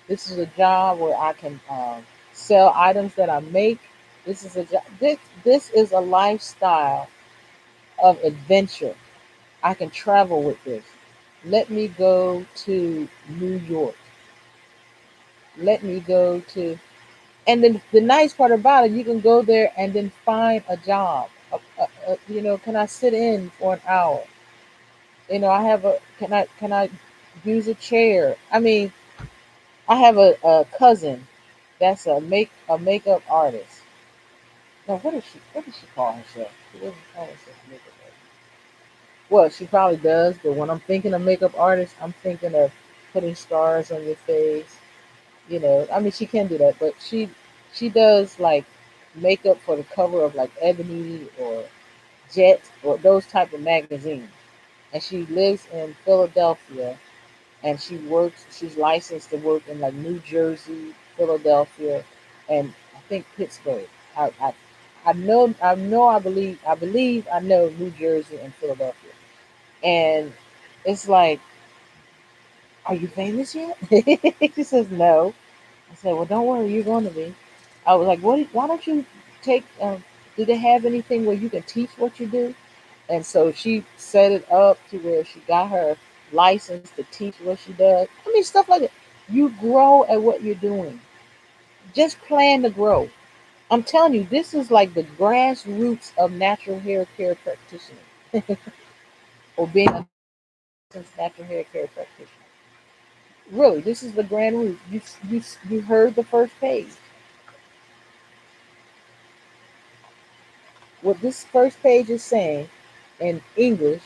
This is a job where I can sell items that I make. This is a job. This is a lifestyle of adventure. I can travel with this. Let me go to New York. Let me go to, and then the nice part about it, you can go there and then find a job. Can I sit in for an hour? I have a, can I use a chair? I mean, I have a cousin that's a makeup artist. No, what does she call herself? She doesn't call herself a makeup artist. Well, she probably does, but when I'm thinking of makeup artist, I'm thinking of putting stars on your face. I mean, she can do that, but she does like makeup for the cover of like Ebony or Jet or those type of magazines. And she lives in Philadelphia, and she's licensed to work in like New Jersey, Philadelphia, and I think Pittsburgh. I know New Jersey and Philadelphia. And it's like, "Are you famous yet?" She says no. I said, "Well, don't worry, you're going to be." I was like, "Why don't you take Do they have anything where you can teach what you do? And so she set it up to where she got her license to teach what she does. I mean, stuff like that. You grow at what you're doing. Just plan to grow. I'm telling you, this is like the grassroots of natural hair care practitioner or being a natural hair care practitioner. Really, this is the grand root. You heard the first page. What this first page is saying in English,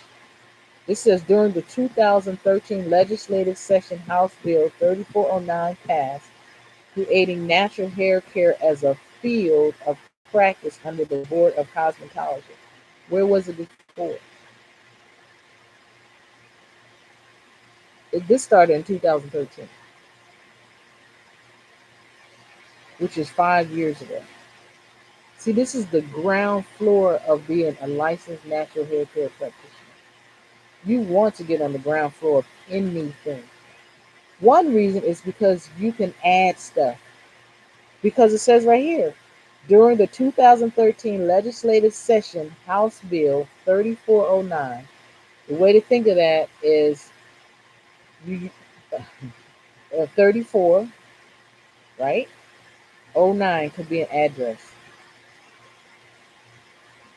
it says during the 2013 legislative session, House Bill 3409 passed, creating natural hair care as a field of practice under the Board of Cosmetology. Where was it before? This started in 2013, which is 5 years ago. See, this is the ground floor of being a licensed natural hair care practitioner. You want to get on the ground floor of anything. One reason is because you can add stuff. Because it says right here, during the 2013 legislative session, House Bill 3409, the way to think of that is you 34, right? 09 could be an address.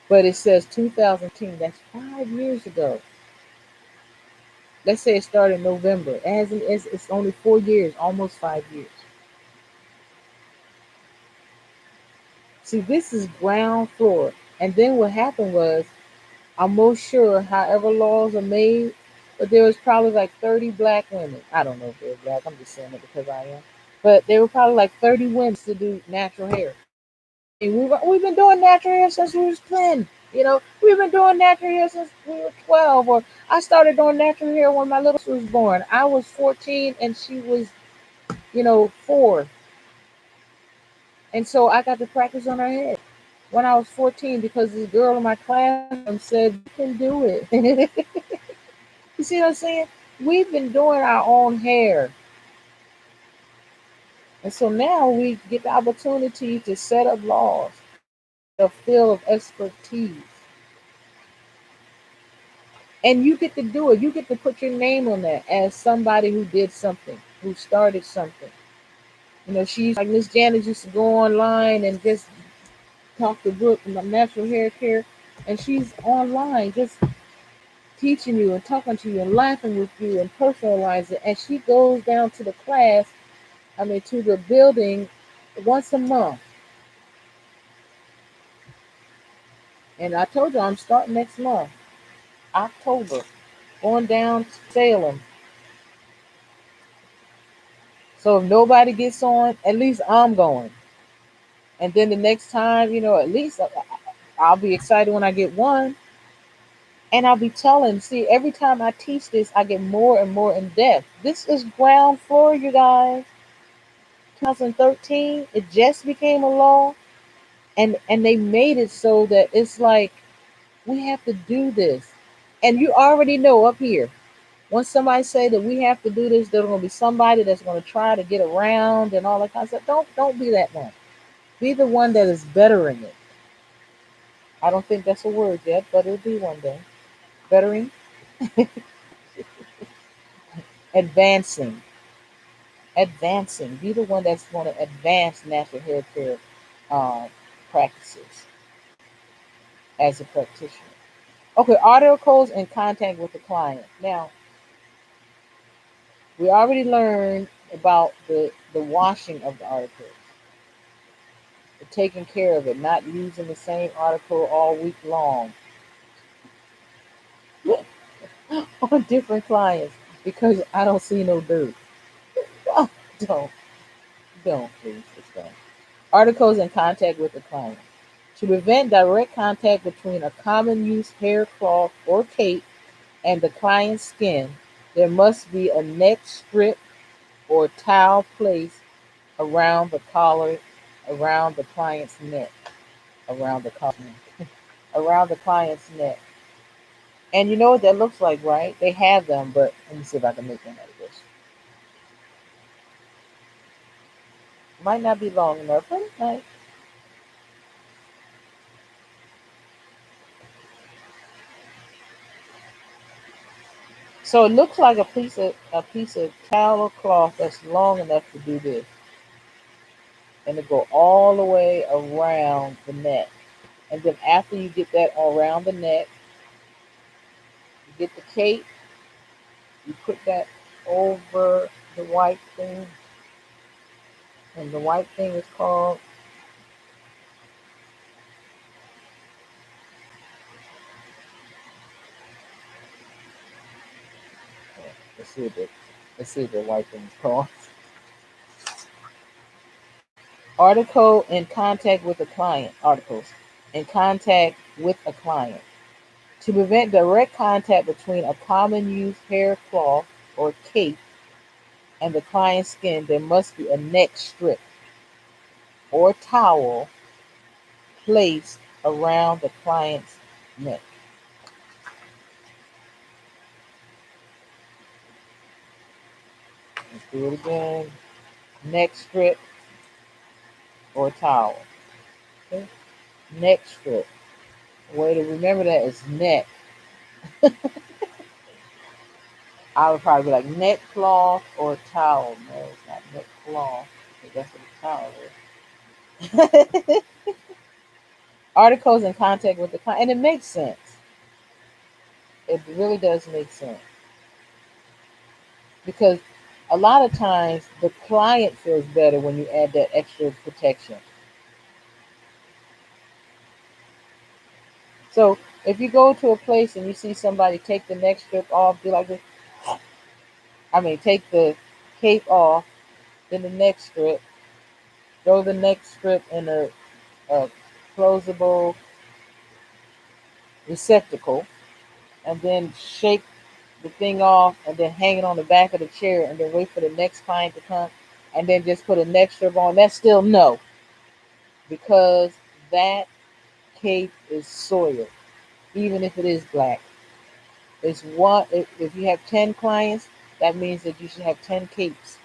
But it says 2010, that's 5 years ago. Let's say it started in November. It's only 4 years, almost 5 years. See, this is ground floor. And then what happened was, I'm most sure, however laws are made, but there was probably like 30 black women. I don't know if they're black. I'm just saying it because I am. But there were probably like 30 women to do natural hair. And we've been doing natural hair since we was 10. We've been doing natural hair since we were 12. Or I started doing natural hair when my little sister was born. I was 14 and she was, 4. And so I got to practice on her head when I was 14 because this girl in my classroom said, "You can do it." You see what I'm saying? We've been doing our own hair. And so now we get the opportunity to set up laws, a field of expertise. And you get to do it. You get to put your name on that as somebody who did something, who started something. She's like Miss Janet used to go online and just talk to Brooke about natural hair care. And she's online just teaching you and talking to you and laughing with you and personalizing. And she goes down to the class, to the building once a month. And I told you I'm starting next month, October, going down to Salem. So if nobody gets on, at least I'm going. And then the next time, at least I'll be excited when I get one. And I'll be telling, see, every time I teach this, I get more and more in depth. This is ground floor, you guys. 2013, it just became a law. And they made it so that it's like we have to do this. And you already know up here, once somebody say that we have to do this, there's gonna be somebody that's gonna try to get around and all that kind of stuff. Don't be that one. Be the one that is bettering it. I don't think that's a word yet, but it'll be one day. Bettering, advancing, advancing. Be the one that's going to advance natural hair care uh, practices as a practitioner. Okay, articles in contact with the client. Now, we already learned about the washing of the articles, the taking care of it, not using the same article all week long on different clients because I don't see no dirt. Oh, don't, please, just don't. Articles in contact with the client. To prevent direct contact between a common use hair cloth or cape and the client's skin, there must be a neck strip or towel placed around the collar, around the client's neck, around the collar, around the client's neck. And you know what that looks like, right? They have them, but let me see if I can make one out of this. Might not be long enough, but it might. So it looks like a piece of towel or cloth that's long enough to do this, and it go all the way around the neck. And then after you get that around the neck, you get the cape, you put that over the white thing, and the white thing is called, let's see what the white thing is called. Article in contact with a client. Articles in contact with a client. To prevent direct contact between a common use hair cloth or cape and the client's skin, there must be a neck strip or towel placed around the client's neck. Let's do it again. Neck strip or towel. Okay? Neck strip. Way to remember that is neck. I would probably be like neck cloth or towel. No, it's not neck cloth. But that's what a towel is. Articles in contact with the client. And it makes sense. It really does make sense. Because a lot of times the client feels better when you add that extra protection. So if you go to a place and you see somebody take the neck strip off, be like this. I mean, take the cape off, then the neck strip, throw the neck strip in a closable receptacle, and then shake the thing off, and then hang it on the back of the chair, and then wait for the next client to come, and then just put a neck strip on. That's still no, because that cape is soiled, even if it is black. It's one. If you have 10 clients, that means that you should have 10 capes.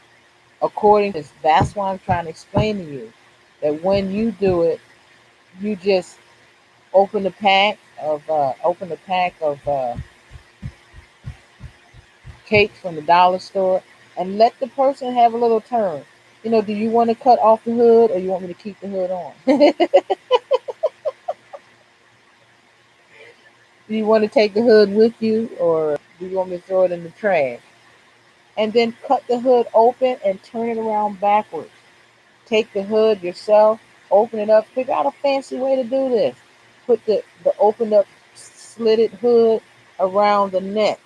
According to this, that's why I'm trying to explain to you that when you do it, you just open a pack of cakes from the dollar store and let the person have a little turn. Do you want to cut off the hood or you want me to keep the hood on? Do you want to take the hood with you or do you want me to throw it in the trash? And then cut the hood open and turn it around backwards. Take the hood yourself, open it up, figure out a fancy way to do this. Put the opened up slitted hood around the neck.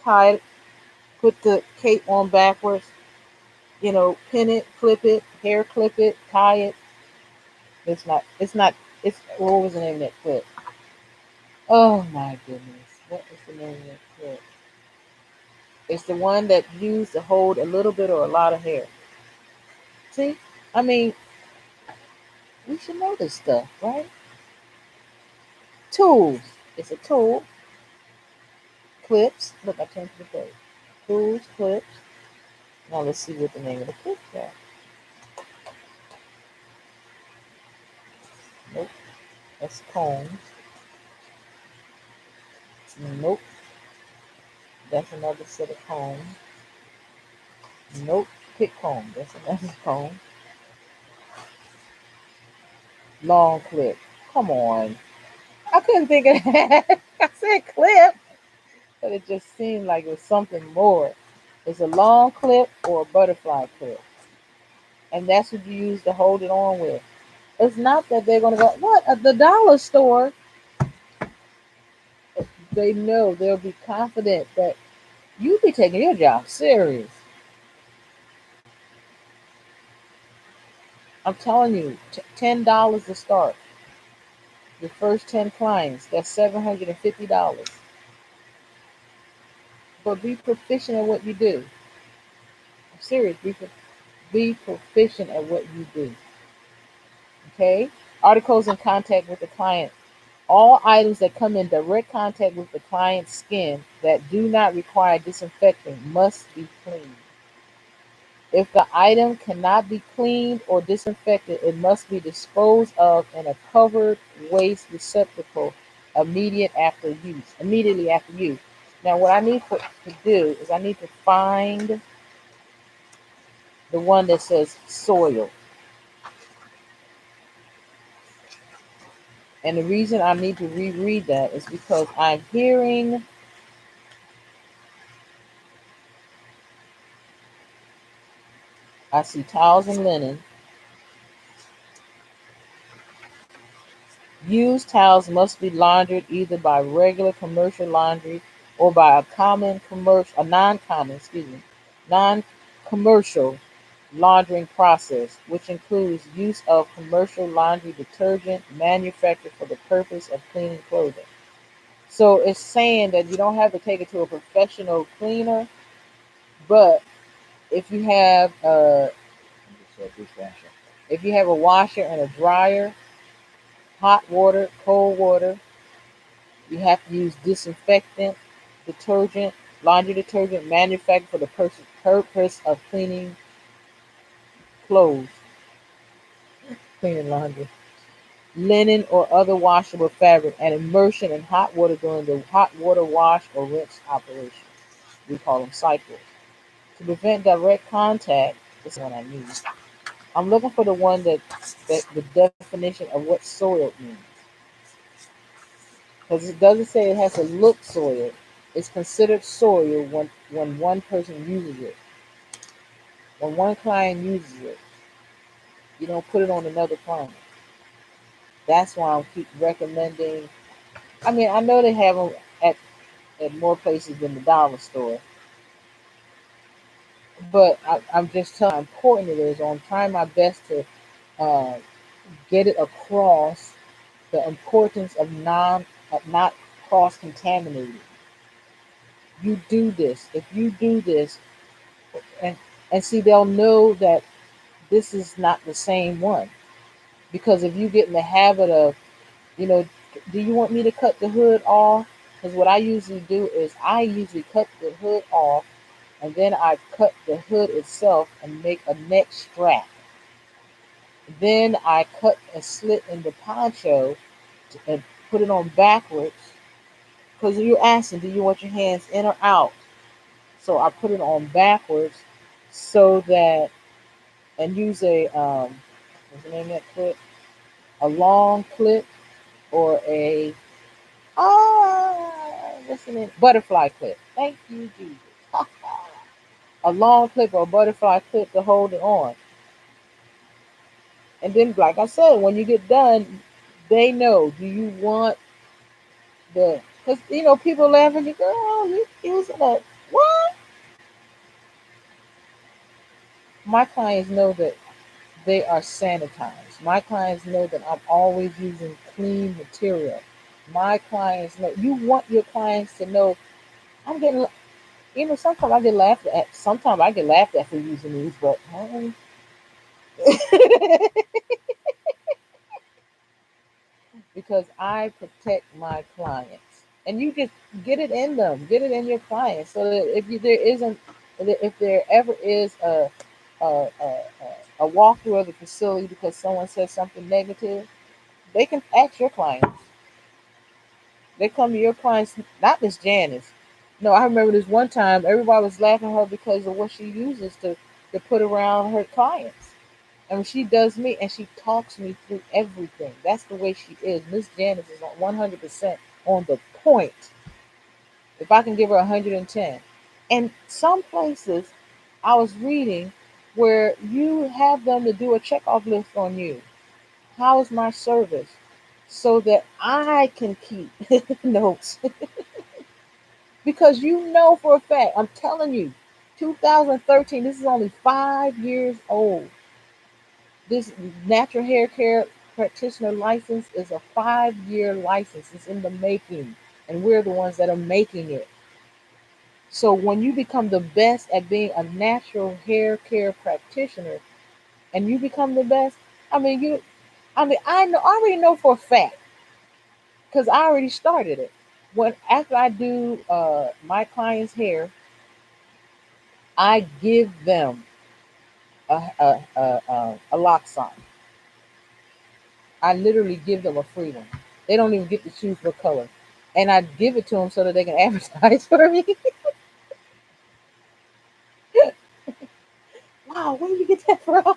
Tie it, put the cape on backwards, pin it, clip it, hair clip it, tie it. What was the name of that clip? Oh my goodness. What is the name of that clip? It's the one that used to hold a little bit or a lot of hair. See? I mean, we should know this stuff, right? Tools. It's a tool. Clips. Look, I changed the page. Tools, clips. Now let's see what the name of the clips are. Nope. That's combs. Nope. That's another set of combs. Nope. Pick comb. That's another comb. Long clip. Come on. I couldn't think of that. I said clip, but it just seemed like it was something more. It's a long clip or a butterfly clip. And that's what you use to hold it on with. It's not that they're going to go, what? At the dollar store, they know they'll be confident that you be taking your job serious. I'm telling you, $10 to start. Your first 10 clients, that's $750. But be proficient at what you do. I'm serious. Be proficient at what you do. Okay? Articles in contact with the client. All items that come in direct contact with the client's skin that do not require disinfecting must be cleaned. If the item cannot be cleaned or disinfected, it must be disposed of in a covered waste receptacle immediately after use. Now, what I need to do is I need to find the one that says soil. And the reason I need to reread that is because I'm hearing, I see towels and linen. Used towels must be laundered either by regular commercial laundry or by a non-common, non-commercial laundering process, which includes use of commercial laundry detergent manufactured for the purpose of cleaning clothing. So it's saying that you don't have to take it to a professional cleaner, but if you have if you have a washer and a dryer, hot water, cold water, you have to use disinfectant, detergent, laundry detergent manufactured for the purpose of cleaning clothes, cleaning laundry, linen or other washable fabric, and immersion in hot water during the hot water wash or rinse operation. We call them cycles. To prevent direct contact, this is the one I need. I'm looking for the one that the definition of what soil means. Because it doesn't say it has to look soil. It's considered soil when one person uses it. When one client uses it, you don't put it on another client. That's why I keep recommending. I mean, I know they have them at more places than the dollar store, but I'm just telling you how important it is. I'm trying my best to uh, get it across the importance of not cross contaminating. You do this. If you do this, and see, they'll know that this is not the same one. Because if you get in the habit of, you know, do you want me to cut the hood off? Because what I usually do is I usually cut the hood off, and then I cut the hood itself and make a neck strap. Then I cut a slit in the poncho and put it on backwards. Because you're asking, do you want your hands in or out? So I put it on backwards so that, and use what's the name of that clip? A long clip or what's the name? Butterfly clip. Thank you, Jesus. A long clip or a butterfly clip to hold it on. And then, like I said, when you get done, they know. Do you want because people laugh at you, go, oh, you using that. What? My clients know that they are sanitized. My clients know that I'm always using clean material. My clients know. You want your clients to know. I'm getting, sometimes I get laughed at. Sometimes I get laughed at for using these, but because I protect my clients, and you just get it in them, get it in your clients, so that if there ever is a, a, a walkthrough of the facility because someone says something negative, they can ask your clients. They come to your clients, not Miss Janice. No, I remember this one time everybody was laughing at her because of what she uses to put around her clients. And she does me and she talks me through everything. That's the way she is. Miss Janice is 100% on the point. If I can give her 110. And some places I was reading where you have them to do a checkoff list on you. How is my service? So that I can keep notes. Because for a fact, I'm telling you, 2013, this is only 5 years old. This natural hair care practitioner license is a 5-year license. It's in the making, and we're the ones that are making it. So when you become the best at being a natural hair care practitioner, and you become the best, I know, I already know for a fact because I already started it. When after I do my clients' hair, I give them a lock sign. I literally give them a free one. They don't even get to choose what color. and I give it to them so that they can advertise for me. Wow, where did you get that from?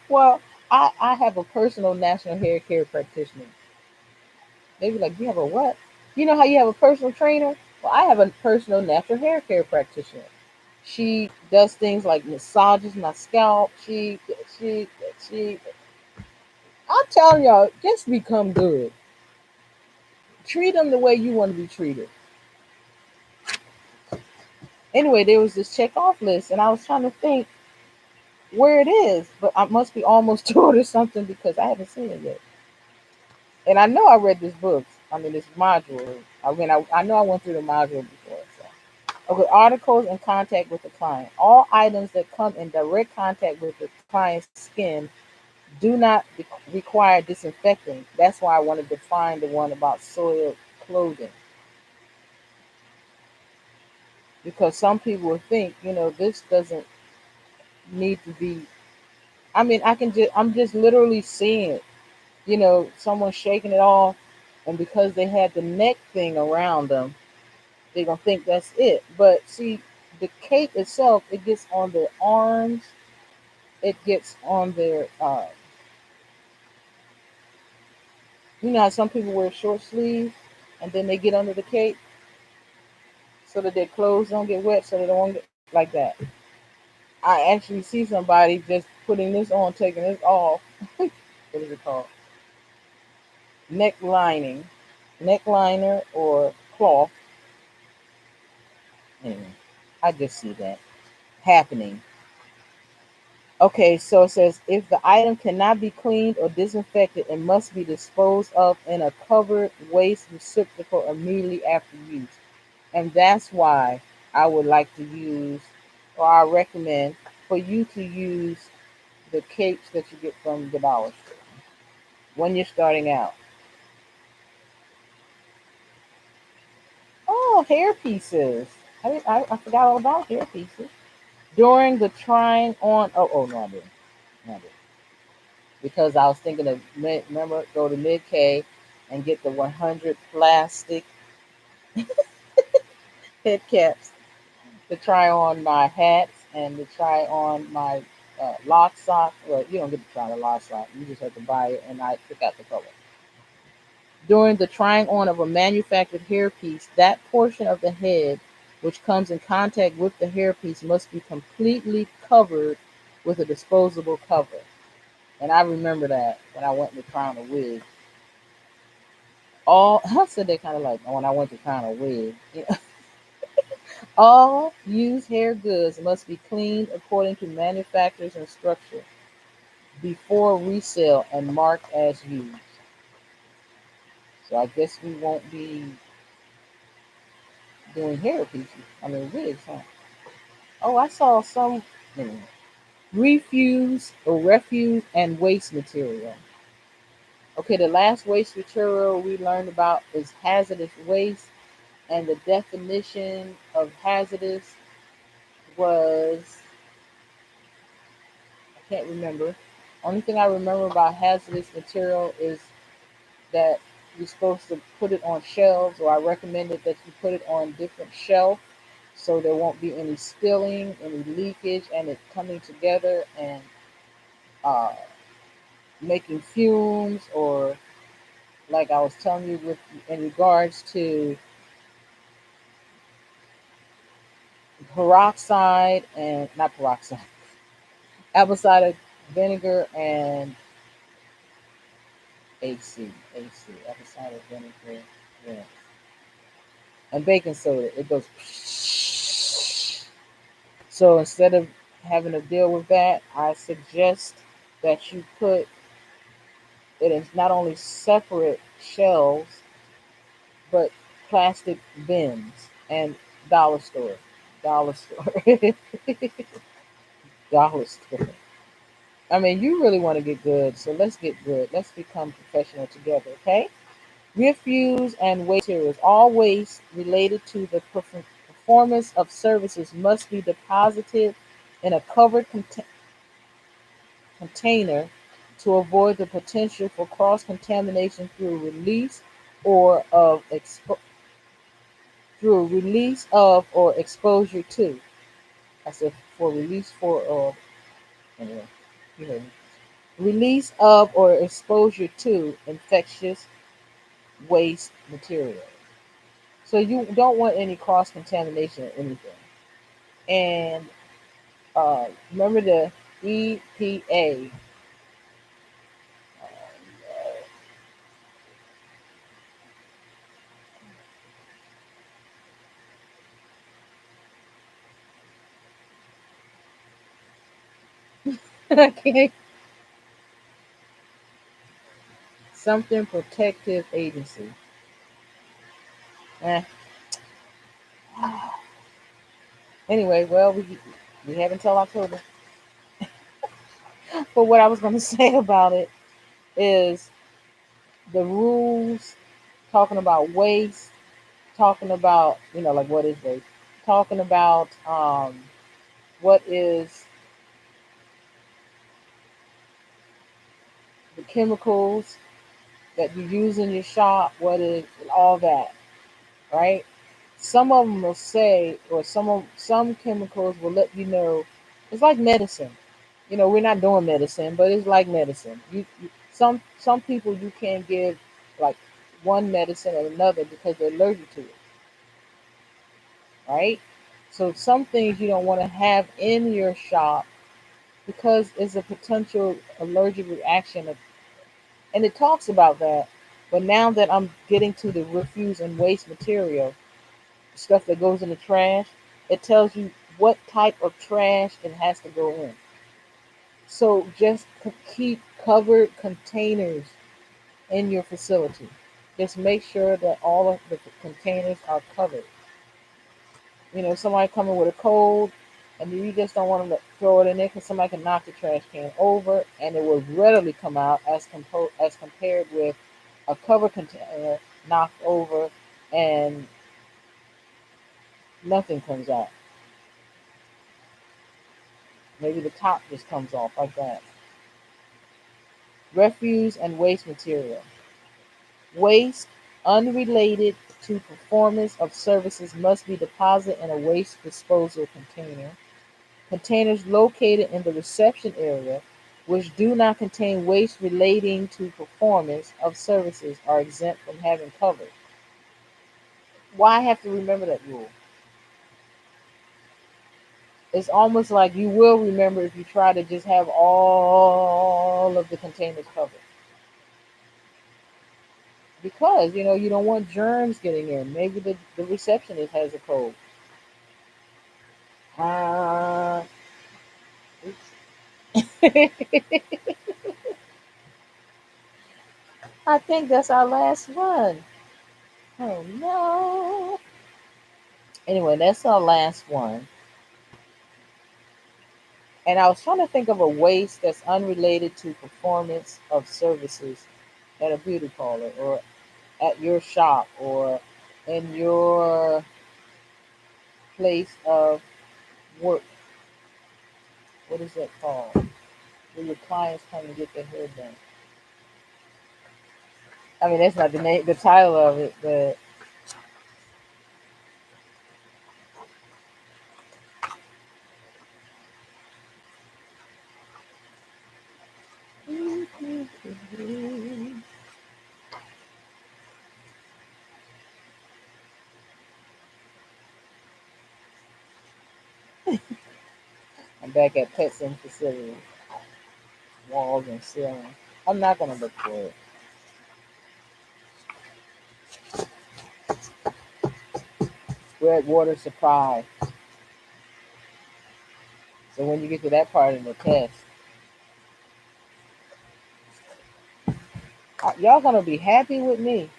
Well, I have a personal national hair care practitioner. They be like, you have a what? You know how you have a personal trainer? Well, I have a personal natural hair care practitioner. She does things like massages my scalp. She, she. I'm telling y'all, just become good. Treat them the way you want to be treated. Anyway, there was this check off list, and I was trying to think where it is, but I must be almost to it or something because I haven't seen it yet. And I know I read this book. I mean, this module. I know I went through the module before. So. Okay, articles in contact with the client. All items that come in direct contact with the client's skin do not require disinfecting. That's why I wanted to find the one about soiled clothing. Because some people will think, this doesn't need to be. I mean, I'm just literally seeing it. Someone shaking it off, and because they had the neck thing around them, they're gonna think that's it. But see, the cape itself, it gets on their arms, it gets on their, how some people wear short sleeves, and then they get under the cape so that their clothes don't get wet, so they don't get like that. I actually see somebody just putting this on, taking this off. What is it called? Neck lining, neck liner or cloth. Anyway, I just see that happening. Okay, so it says if the item cannot be cleaned or disinfected, it must be disposed of in a covered waste receptacle immediately after use. And that's why I would like to use, or I recommend for you to use the capes that you get from the Dollar Store when you're starting out. Oh, hair pieces. I forgot all about hair pieces. During the trying on, oh no, I didn't. No, I didn't. Because I was thinking of, remember, go to Mid K and get the 100 plastic head caps to try on my hats and to try on my lock sock. Well, you don't get to try the lock sock. You just have to buy it, and I pick out the color. During the trying on of a manufactured hairpiece, that portion of the head which comes in contact with the hairpiece must be completely covered with a disposable cover. And I remember that when I went to try on a wig. I said they kind of like when I went to try on a wig. All used hair goods must be cleaned according to manufacturer's instruction before resale and marked as used. So I guess we won't be doing hair pieces. I mean wigs, huh? Oh, I saw some refuse or refuse and waste material. Okay, the last waste material we learned about is hazardous waste, and the definition of hazardous was, I can't remember. Only thing I remember about hazardous material is that you're supposed to put it on shelves, or I recommended that you put it on different shelves so there won't be any spilling, any leakage, and it coming together and uh, making fumes, or like I was telling you with in regards to peroxide and not peroxide, apple cider vinegar and apple cider vinegar, yeah, and baking soda. It goes. So instead of having to deal with that, I suggest that you put it in not only separate shelves, but plastic bins and dollar store. Dollar store. Dollar store. I mean, you really want to get good, so let's get good. Let's become professional together, okay? Refuse and waste materials. All waste related to the performance of services must be deposited in a covered container to avoid the potential for cross contamination or of expo- through release of or exposure to. I said for release for or anyway, you heard me. Release of or exposure to infectious waste material. So you don't want any cross contamination or anything. And remember the EPA. Okay. Something protective agency. Eh. Anyway, well, we have until October. But what I was going to say about it is the rules, talking about waste, talking about, like what is waste, talking about what is the chemicals that you use in your shop, what is all that, right? Some of them will say, or some chemicals will let you know. It's like medicine. We're not doing medicine, but it's like medicine. Some people you can't give like one medicine and another because they're allergic to it, right? So some things you don't want to have in your shop because it's a potential allergic reaction, and it talks about that. But now that I'm getting to the refuse and waste material, stuff that goes in the trash, it tells you what type of trash it has to go in. So just keep covered containers in your facility. Just make sure that all of the containers are covered. Somebody coming with a cold, and you just don't want them to throw it in there because somebody can knock the trash can over, and it will readily come out as compared with a covered container knocked over and nothing comes out. Maybe the top just comes off like that. Refuse and waste material. Waste unrelated to performance of services must be deposited in a waste disposal container. Containers located in the reception area which do not contain waste relating to performance of services are exempt from having covered. Why have to remember that rule? It's almost like you will remember if you try to just have all of the containers covered. Because you don't want germs getting in. Maybe the receptionist has a cold. Uh, I think that's our last one. Oh no. Anyway, that's our last one. And I was trying to think of a waste that's unrelated to performance of services at a beauty parlor or at your shop or in your place of work. What is that called? Where your clients come and get their hair done. I mean, that's not the name, the title of it, but I'm back at Pets and Facilities, walls and ceiling. I'm not gonna look for it. We're at water supply. So when you get to that part in the test, y'all gonna be happy with me.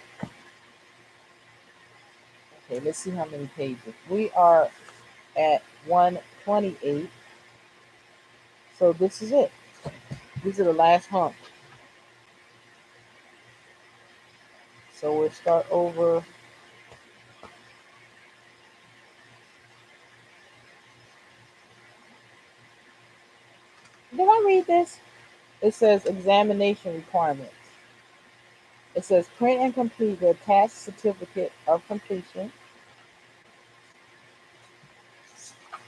Okay, let's see how many pages. We are at 128. So this is it. These are the last hump. So we'll start over. Did I read this? It says examination requirements. It says print and complete the attached certificate of completion,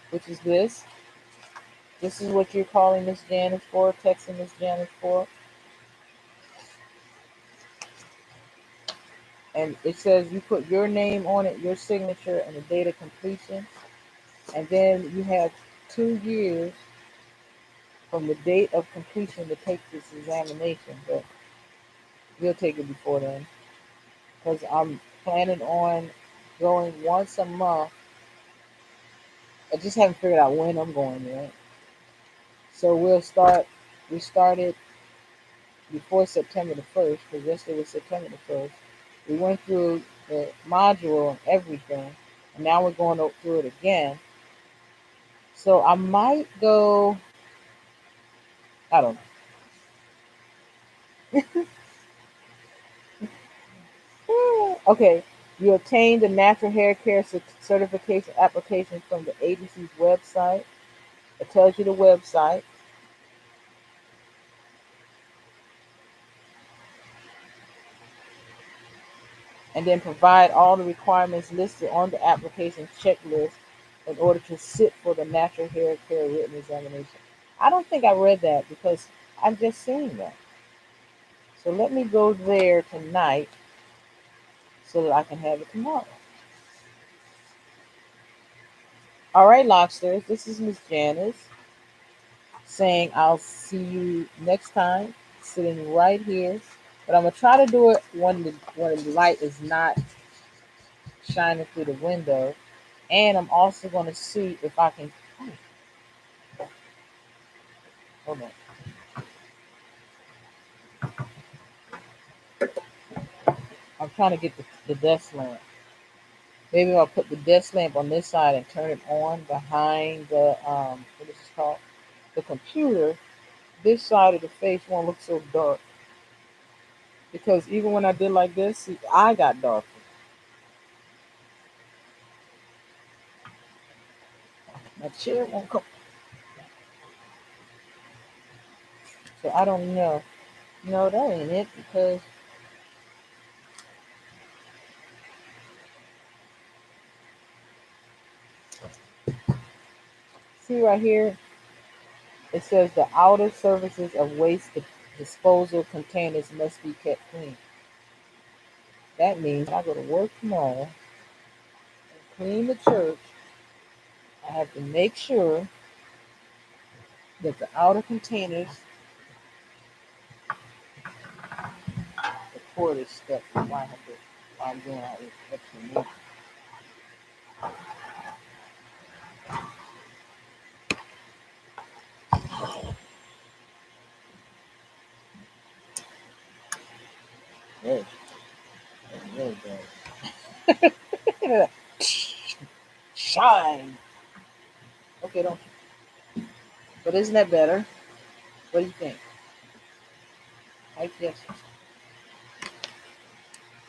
which is this. This is what you're calling Miss Janice for, texting Miss Janice for. And it says you put your name on it, your signature, and the date of completion. And then you have 2 years from the date of completion to take this examination. But you'll take it before then. Because I'm planning on going once a month. I just haven't figured out when I'm going yet. So we started before September the 1st, because yesterday was September the 1st. We went through the module and everything, and now we're going through it again. So I might go, I don't know. Okay, you obtained the natural hair care certification application from the agency's website. It tells you the website. And then provide all the requirements listed on the application checklist in order to sit for the natural hair care written examination. I don't think I read that because I'm just seeing that. So let me go there tonight so that I can have it tomorrow. All right, Lobsters, this is Miss Janice saying I'll see you next time, sitting right here. But I'm gonna try to do it when the light is not shining through the window, and I'm also gonna see if I can. Oh, hold on. I'm trying to get the desk lamp. Maybe I'll put the desk lamp on this side and turn it on behind the what is this called? The computer. This side of the face won't look so dark. Because even when I did like this, see, I got darker. My chair won't come. So I don't know. No, that ain't it because see right here, it says the outer surfaces of waste disposal containers must be kept clean. That means when I go to work tomorrow and clean the church, I have to make sure that the outer containers, the cord is stuck. Why I have to, while I'm doing all this extra movement. There, there we go. Shine. Okay, don't. But isn't that better? What do you think? I guess.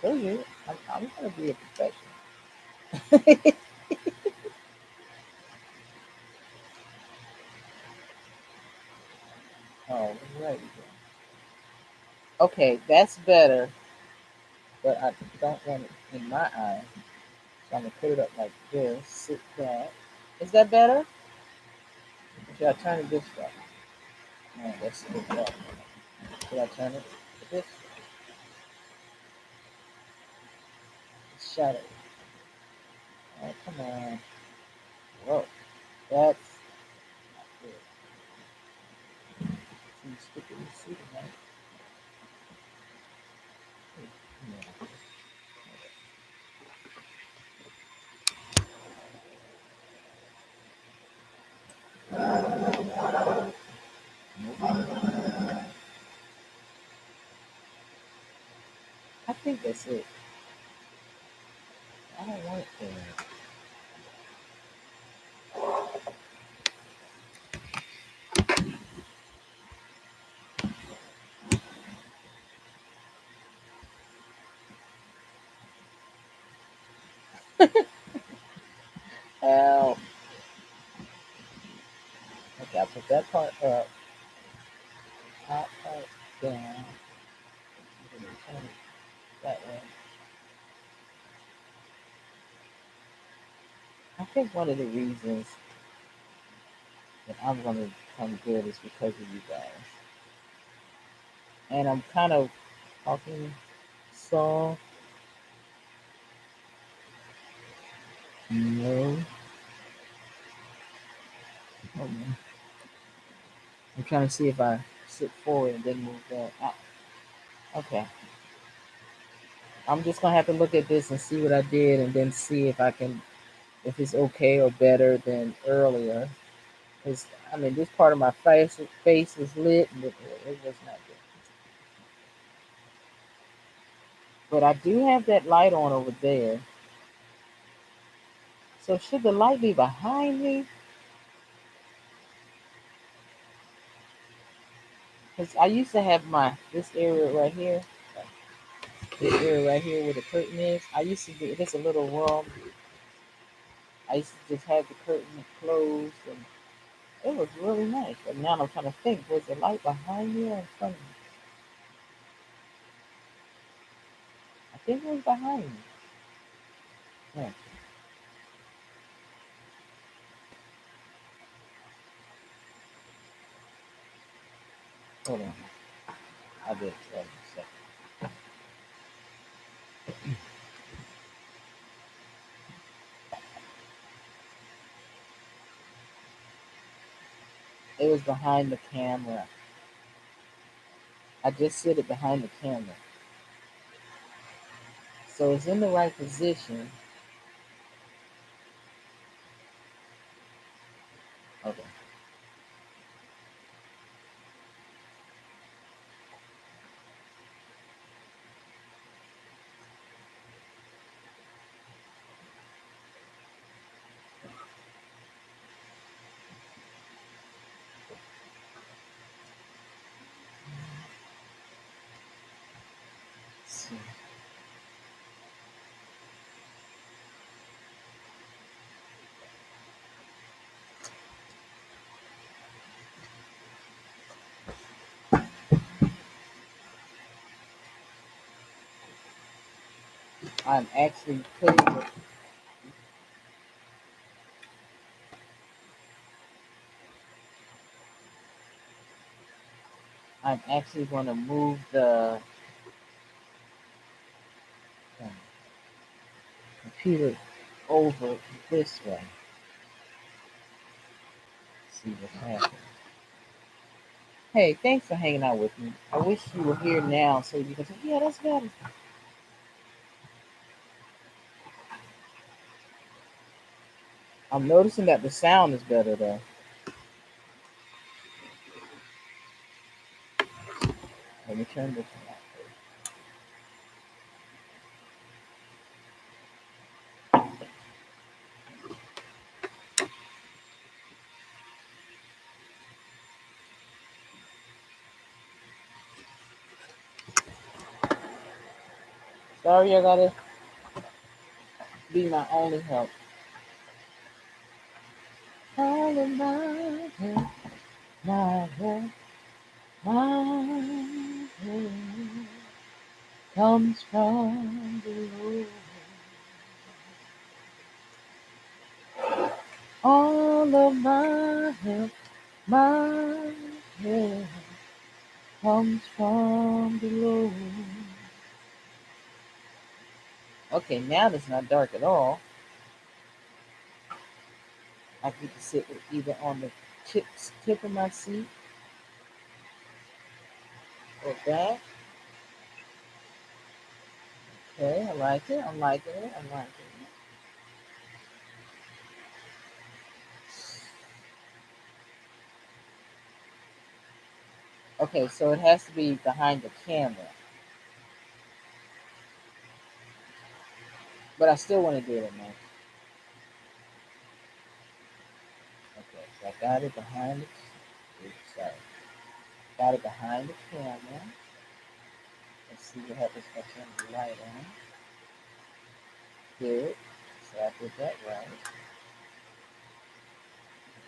Told you, I'm gonna be a professional. Oh, right. Okay, that's better, but I don't want it in my eye. So I'm gonna put it up like this. Sit back. Is that better? Or should I turn it this way? No, that's a bit dark. Should I turn it this way? It's shadow. Oh, come on. Whoa, that's not good. Can you stick it in the seat, right? Yeah. Nope. I think that's it. I don't want it there. Help. Okay, I put that part up. Top down. I'm gonna turn it that way. I think one of the reasons that I'm gonna come good is because of you guys. And I'm kind of talking soft. No. Hold on. I'm trying to see if I sit forward and then move that out. Okay. I'm just gonna have to look at this and see what I did and then see if I can, if it's okay or better than earlier. Because I mean, this part of my face was lit and it was not good. But I do have that light on over there. So should the light be behind me? Because I used to have this area right here, this area right here where the curtain is. I used to be just a little room. I used to just have the curtain closed and it was really nice. But now I'm trying to think, was the light behind me or in front of me? I think it was behind me. Yeah, hold on. I did tell you a second. It was behind the camera. I just sit it behind the camera. So it's in the right position. Okay. Let's see. I'm actually putting the, I'm actually going to move the um, computer over this way. See what happens. Hey, thanks for hanging out with me. I wish you were here now so you can say, yeah, that's better. I'm noticing that the sound is better though. Let me turn this off. Sorry, I gotta be my only help. All of my help, my help, my help comes from the Lord. All of my help comes from the Lord. Okay, now it's not dark at all. I get to sit either on the tip of my seat or back. Okay, I like it. I'm liking it. I'm liking it. Okay, so it has to be behind the camera, but I still want to do it at night. Okay, so I got it behind the. Oops, sorry. Got it behind the camera. Let's see what happens if I turn the light on. Good. So I did that right.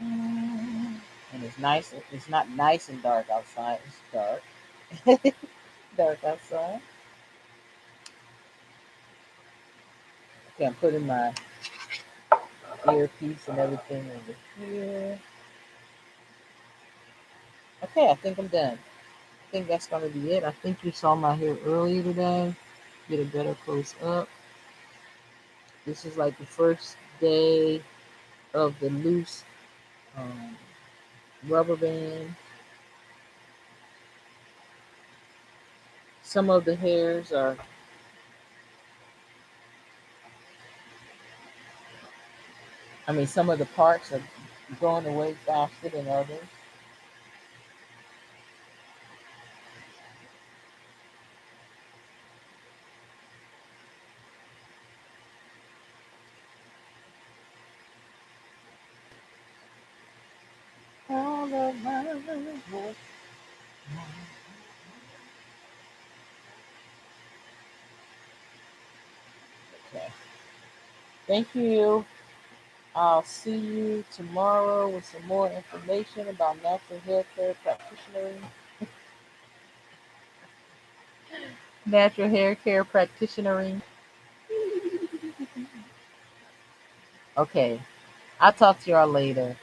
And it's nice. It's not nice and dark outside. It's dark. Dark outside. Okay, I'm putting my earpiece and everything over here. Okay, I think I'm done. I think that's gonna be it. I think you saw my hair earlier today. Get a better close up. This is like the first day of the loose um, rubber band. Some of the hairs are, some of the parts are going away faster than others. All of my work. Okay. Thank you. I'll see you tomorrow with some more information about natural hair care practitionering. Natural hair care practitionering. Okay. I'll talk to y'all later.